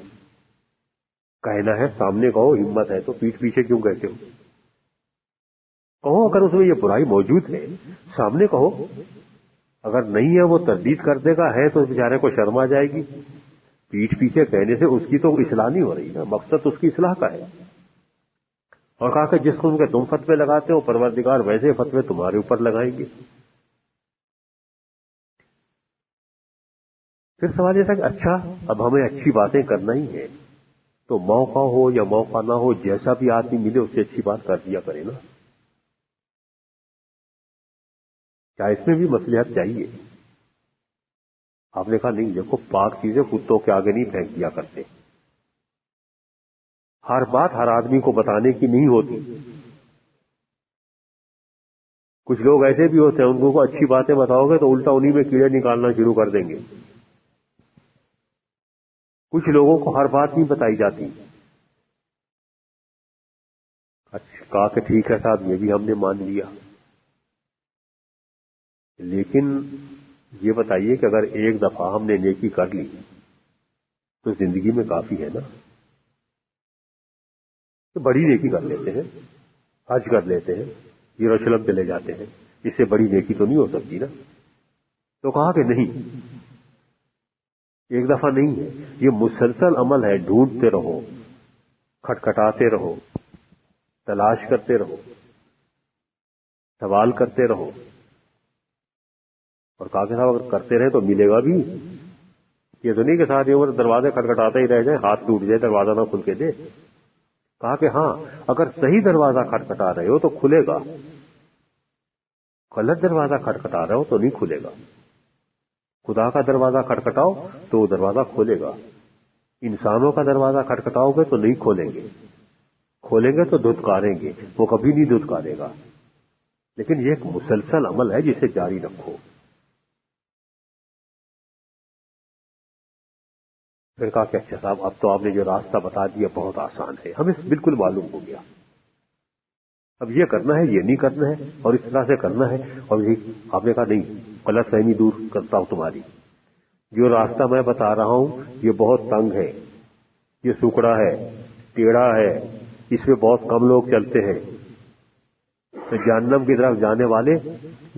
کہنا ہے سامنے کہو، ہمت ہے تو پیٹھ پیچھے کیوں کہتے ہو؟ کہو اگر اس میں یہ برائی موجود ہے سامنے کہو، اگر نہیں ہے وہ تردید کر دے گا، ہے تو بیچارے کو شرم آ جائے گی، پیٹھ پیچھے کہنے سے اس کی تو اصلاح نہیں ہو رہی نا، مقصد اس کی اصلاح کا ہے۔ اور کہا کہ جس قسم کے تم فتوے لگاتے ہو پروردگار ویسے فتوے تمہارے اوپر لگائیں گے۔ پھر سوال یہ تھا کہ اچھا اب ہمیں اچھی باتیں کرنا ہی ہے تو موقع ہو یا موقع نہ ہو، جیسا بھی آدمی ملے اس سے اچھی بات کر دیا کرے نا، کیا اس میں بھی مصلحت چاہیے؟ آپ نے کہا نہیں، دیکھو پاک چیزیں کتوں کے آگے نہیں پھینک دیا کرتے، ہر بات ہر آدمی کو بتانے کی نہیں ہوتی، کچھ لوگ ایسے بھی ہوتے ہیں ان کو اچھی باتیں بتاؤ گے تو الٹا انہی میں کیڑے نکالنا شروع کر دیں گے۔ کچھ لوگوں کو ہر بات نہیں بتائی جاتی۔ اچھا کہا کہ ٹھیک ہے صاحب یہ بھی ہم نے مان لیا، لیکن یہ بتائیے کہ اگر ایک دفعہ ہم نے نیکی کر لی تو زندگی میں کافی ہے نا، تو بڑی نیکی کر لیتے ہیں، حج کر لیتے ہیں، یروشلم چلے جاتے ہیں، اس سے بڑی نیکی تو نہیں ہو سکتی نا۔ تو کہا کہ نہیں، ایک دفعہ نہیں ہے، یہ مسلسل عمل ہے، ڈھونڈتے رہو، کھٹکھٹاتے رہو، تلاش کرتے رہو، سوال کرتے رہو، اور کہا کہ صاحب اگر کرتے رہے تو ملے گا بھی، یہ تو نہیں کہ ساری عمر دروازے کھٹکھٹاتے ہی رہ جائیں، ہاتھ ٹوٹ جائے دروازہ نہ کھل کے دے۔ کہا کہ ہاں اگر صحیح دروازہ کھٹکھٹا رہے ہو تو کھلے گا، غلط دروازہ کھٹکھٹا رہے ہو تو نہیں کھلے گا۔ خدا کا دروازہ کھٹکھٹاؤ تو وہ دروازہ کھولے گا، انسانوں کا دروازہ کھٹکھٹاؤ گے تو نہیں کھولیں گے، کھولیں گے تو دھتکاریں گے، وہ کبھی نہیں دھتکارے گا۔ لیکن یہ ایک مسلسل عمل ہے جسے جاری رکھو۔ پھر کہا کہ اچھا صاحب اب تو آپ نے جو راستہ بتا دیا بہت آسان ہے، ہمیں بالکل معلوم ہو گیا، اب یہ کرنا ہے، یہ نہیں کرنا ہے، اور اس طرح سے کرنا ہے۔ اور یہ آپ نے کہا نہیں، غلط فہمی دور کرتا ہوں تمہاری، جو راستہ میں بتا رہا ہوں یہ بہت تنگ ہے، یہ سکڑا ہے، ٹیڑھا ہے، اس میں بہت کم لوگ چلتے ہیں، تو جہنم کی طرف جانے والے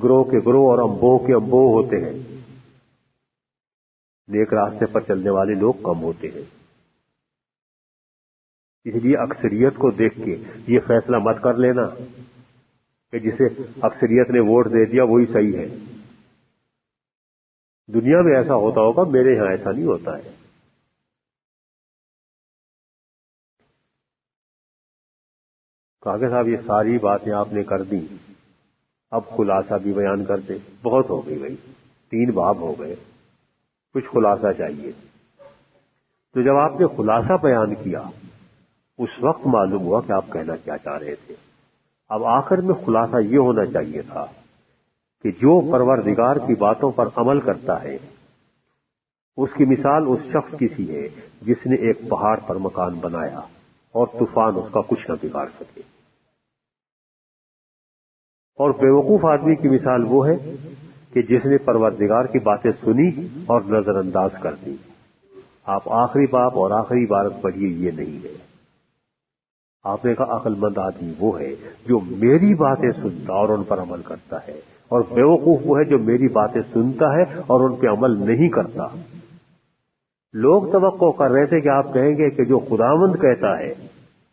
گروہ کے گروہ اور انبوہ کے انبوہ ہوتے ہیں، نیک راستے پر چلنے والے لوگ کم ہوتے ہیں۔ اس لیے اکثریت کو دیکھ کے یہ فیصلہ مت کر لینا کہ جسے اکثریت نے ووٹ دے دیا وہی صحیح ہے۔ دنیا میں ایسا ہوتا ہوگا، میرے یہاں ایسا نہیں ہوتا ہے۔ کہا کہ صاحب یہ ساری باتیں آپ نے کر دی، اب خلاصہ بھی بیان کر دے۔ بہت ہو گئی بھائی، 3 باب ہو گئے، کچھ خلاصہ چاہیے۔ تو جب آپ نے خلاصہ بیان کیا اس وقت معلوم ہوا کہ آپ کہنا کیا چاہ رہے تھے۔ اب آخر میں خلاصہ یہ ہونا چاہیے تھا کہ جو پروردگار کی باتوں پر عمل کرتا ہے اس کی مثال اس شخص کی سی ہے جس نے ایک پہاڑ پر مکان بنایا اور طوفان اس کا کچھ نہ بگاڑ سکے. اور بیوقوف آدمی کی مثال وہ ہے کہ جس نے پروردگار کی باتیں سنی اور نظر انداز کر دی. آپ آخری باب اور آخری عبارت پڑھیے، یہ نہیں ہے. آپ نے کہا عقل مند آدمی وہ ہے جو میری باتیں سنتا اور ان پر عمل کرتا ہے، اور بیوقوف وہ ہے جو میری باتیں سنتا ہے اور ان پہ عمل نہیں کرتا. لوگ توقع کر رہے تھے کہ آپ کہیں گے کہ جو خداوند کہتا ہے،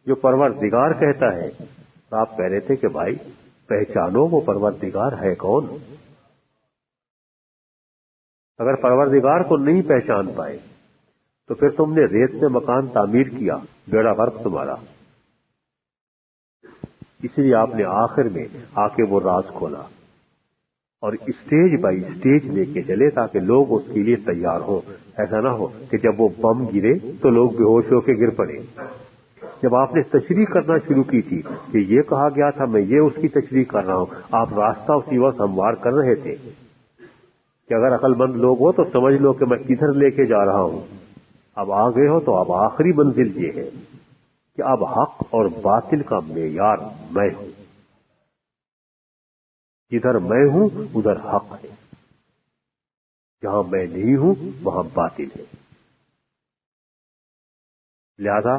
جو پروردگار کہتا ہے، تو آپ کہہ رہے تھے کہ بھائی پہچانو وہ پروردگار ہے کون. اگر پروردگار کو نہیں پہچان پائے تو پھر تم نے ریت میں مکان تعمیر کیا، بیڑا غرق تمہارا. اس لیے آپ نے آخر میں آ کے وہ راز کھولا اور اسٹیج بائی اسٹیج لے کے چلے تاکہ لوگ اس کے لیے تیار ہوں. ایسا نہ ہو کہ جب وہ بم گرے تو لوگ بے ہوش ہو کے گر پڑے. جب آپ نے تشریح کرنا شروع کی تھی کہ یہ کہا گیا تھا، میں یہ اس کی تشریح کر رہا ہوں، آپ راستہ اسی وقت ہموار کر رہے تھے کہ اگر عقل مند لوگ ہو تو سمجھ لو کہ میں کدھر لے کے جا رہا ہوں. اب آ گئے ہو تو اب آخری منزل یہ ہے کہ اب حق اور باطل کا معیار میں ہوں. جدھر میں ہوں ادھر حق ہے، جہاں میں نہیں ہوں وہاں باطل ہے. لہذا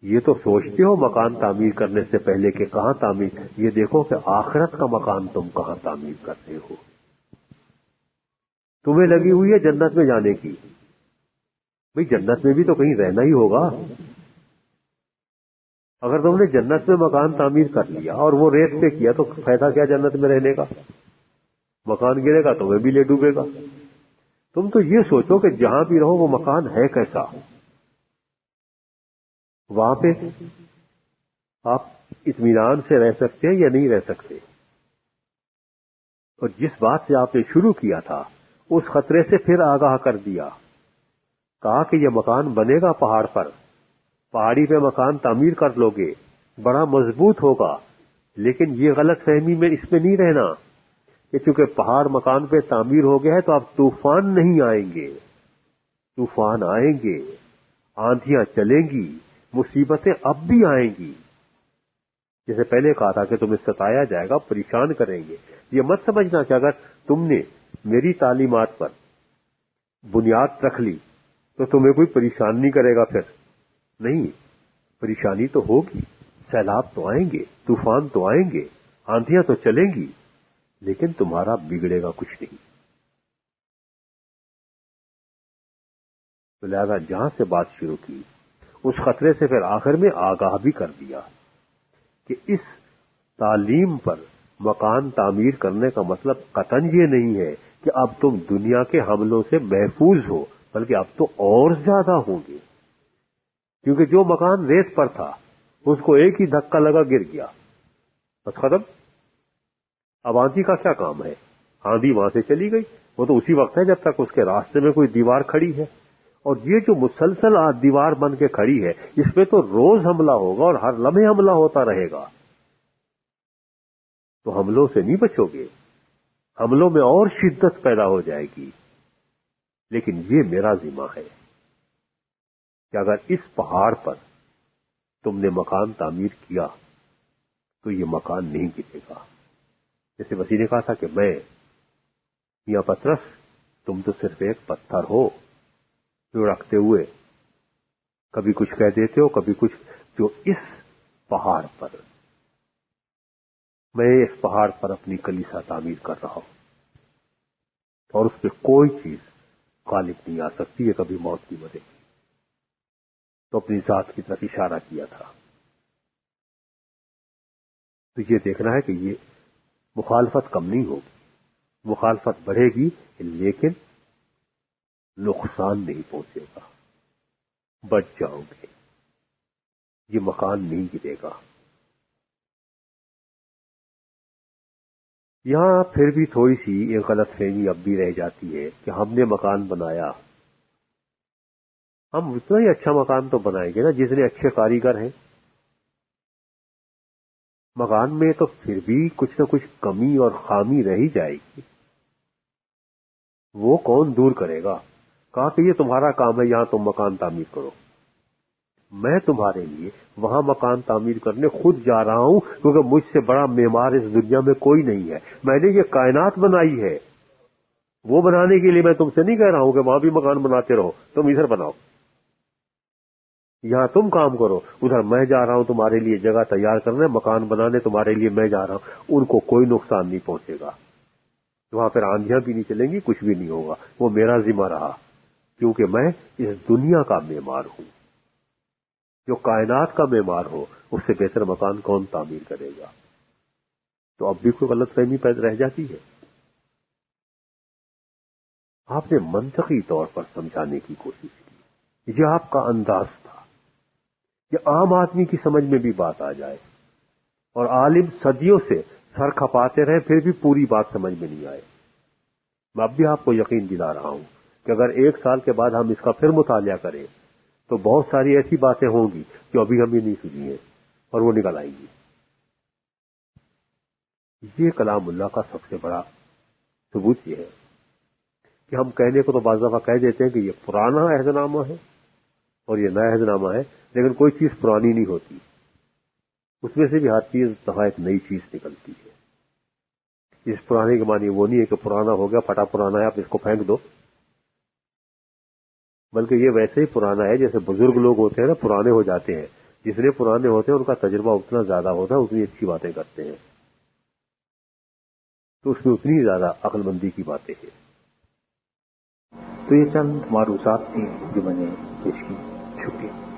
یہ تو سوچتے ہو مکان تعمیر کرنے سے پہلے کہ کہاں تعمیر، یہ دیکھو کہ آخرت کا مکان تم کہاں تعمیر کرتے ہو. تمہیں لگی ہوئی ہے جنت میں جانے کی. بھئی جنت میں بھی تو کہیں رہنا ہی ہوگا. اگر تم نے جنت میں مکان تعمیر کر لیا اور وہ ریت پہ کیا تو فائدہ کیا جنت میں رہنے کا؟ مکان گرے گا تمہیں بھی لے ڈوبے گا. تم تو یہ سوچو کہ جہاں بھی رہو وہ مکان ہے کیسا. وہاں پہ آپ اطمینان سے رہ سکتے ہیں یا نہیں رہ سکتے. اور جس بات سے آپ نے شروع کیا تھا اس خطرے سے پھر آگاہ کر دیا. کہا کہ یہ مکان بنے گا پہاڑ پر، پہاڑی پہ مکان تعمیر کر لو گے، بڑا مضبوط ہوگا. لیکن یہ غلط فہمی میں اس میں نہیں رہنا کہ چونکہ پہاڑ مکان پہ تعمیر ہو گیا ہے تو اب طوفان نہیں آئیں گے. طوفان آئیں گے، آندھیاں چلیں گی، مصیبتیں اب بھی آئیں گی. جیسے پہلے کہا تھا کہ تمہیں ستایا جائے گا، پریشان کریں گے. یہ مت سمجھنا کہ اگر تم نے میری تعلیمات پر بنیاد رکھ لی تو تمہیں کوئی پریشان نہیں کرے گا. پھر نہیں، پریشانی تو ہوگی، سیلاب تو آئیں گے، طوفان تو آئیں گے، آندھیاں تو چلیں گی، لیکن تمہارا بگڑے گا کچھ نہیں. تو لہذا جہاں سے بات شروع کی اس خطرے سے پھر آخر میں آگاہ بھی کر دیا کہ اس تعلیم پر مکان تعمیر کرنے کا مطلب قطعاً یہ نہیں ہے کہ اب تم دنیا کے حملوں سے محفوظ ہو، بلکہ اب تو اور زیادہ ہوں گے. کیونکہ جو مکان ریت پر تھا اس کو ایک ہی دھکا لگا، گر گیا، بس ختم. اب آندھی کا کیا کام ہے؟ آندھی وہاں سے چلی گئی، وہ تو اسی وقت ہے جب تک اس کے راستے میں کوئی دیوار کھڑی ہے. اور یہ جو مسلسل دیوار بن کے کھڑی ہے اس پہ تو روز حملہ ہوگا اور ہر لمحے حملہ ہوتا رہے گا. تو حملوں سے نہیں بچو گے، حملوں میں اور شدت پیدا ہو جائے گی. لیکن یہ میرا ذمہ ہے کہ اگر اس پہاڑ پر تم نے مکان تعمیر کیا تو یہ مکان نہیں گرے گا. جیسے مسیح نے کہا تھا کہ میں میاں پطرس، تم تو صرف ایک پتھر ہو جو رکھتے ہوئے کبھی کچھ کہہ دیتے ہو کبھی کچھ. جو اس پہاڑ پر، میں اس پہاڑ پر اپنی کلیسا تعمیر کر رہا ہوں اور اس پہ کوئی چیز غالب نہیں آ سکتی، یہ کبھی موت نہیں مرے گی. تو اپنی ذات کی طرف اشارہ کیا تھا. تو یہ دیکھنا ہے کہ یہ مخالفت کم نہیں ہوگی، مخالفت بڑھے گی لیکن نقصان نہیں پہنچے گا، بچ جاؤ گے، یہ مکان نہیں گرے گا. یہاں پھر بھی تھوڑی سی ایک غلط فہمی اب بھی رہ جاتی ہے کہ ہم نے مکان بنایا، ہم اتنا ہی اچھا مکان تو بنائیں گے نا جتنے اچھے کاریگر ہیں. مکان میں تو پھر بھی کچھ نہ کچھ کمی اور خامی رہ ہی جائے گی. وہ کون دور کرے گا؟ کہا کہ یہ تمہارا کام ہے، یہاں تم مکان تعمیر کرو، میں تمہارے لیے وہاں مکان تعمیر کرنے خود جا رہا ہوں، کیونکہ مجھ سے بڑا معمار اس دنیا میں کوئی نہیں ہے، میں نے یہ کائنات بنائی ہے، وہ بنانے کے لیے میں تم سے نہیں کہہ رہا ہوں کہ وہاں بھی مکان بناتے رہو، تم ادھر بناؤ، یہاں تم کام کرو، ادھر میں جا رہا ہوں تمہارے لیے جگہ تیار کرنے، مکان بنانے تمہارے لیے میں جا رہا ہوں، ان کو کوئی نقصان نہیں پہنچے گا، وہاں پھر آندھیاں بھی نہیں چلیں گی، کچھ بھی نہیں ہوگا، وہ میرا ذمہ رہا، کیونکہ میں اس دنیا کا معمار ہوں، جو کائنات کا معمار ہو اس سے بہتر مکان کون تعمیر کرے گا؟ تو اب بھی کوئی غلط فہمی پیدا رہ جاتی ہے۔ آپ نے منطقی طور پر سمجھانے کی کوشش کی، یہ آپ کا انداز تھا کہ عام آدمی کی سمجھ میں بھی بات آ جائے، اور عالم صدیوں سے سر کھپاتے رہے پھر بھی پوری بات سمجھ میں نہیں آئے۔ میں اب بھی آپ کو یقین دلا رہا ہوں کہ اگر 1 سال کے بعد ہم اس کا پھر مطالعہ کریں تو بہت ساری ایسی باتیں ہوں گی جو ابھی ہم نے نہیں سنی ہیں، اور وہ نکل آئیں گی۔ یہ کلام اللہ کا سب سے بڑا ثبوت یہ ہے کہ ہم کہنے کو تو بعض دفعہ کہہ دیتے ہیں کہ یہ پرانا عہد نامہ ہے اور یہ نیا عہد نامہ ہے، لیکن کوئی چیز پرانی نہیں ہوتی، اس میں سے بھی ہر چیز دفعہ ایک نئی چیز نکلتی ہے۔ اس پرانے کے معنی وہ نہیں ہے کہ پرانا ہو گیا، پھٹا پرانا ہے، آپ اس کو پھینک دو، بلکہ یہ ویسے ہی پرانا ہے جیسے بزرگ لوگ ہوتے ہیں نا، پرانے ہو جاتے ہیں، جتنے پرانے ہوتے ہیں ان کا تجربہ اتنا زیادہ ہوتا ہے، اتنی اچھی باتیں کرتے ہیں، تو اس میں اتنی زیادہ عقل مندی کی باتیں ہیں۔ تو یہ چند معروضات تھیں جو میں نے پیش کی، شکریہ۔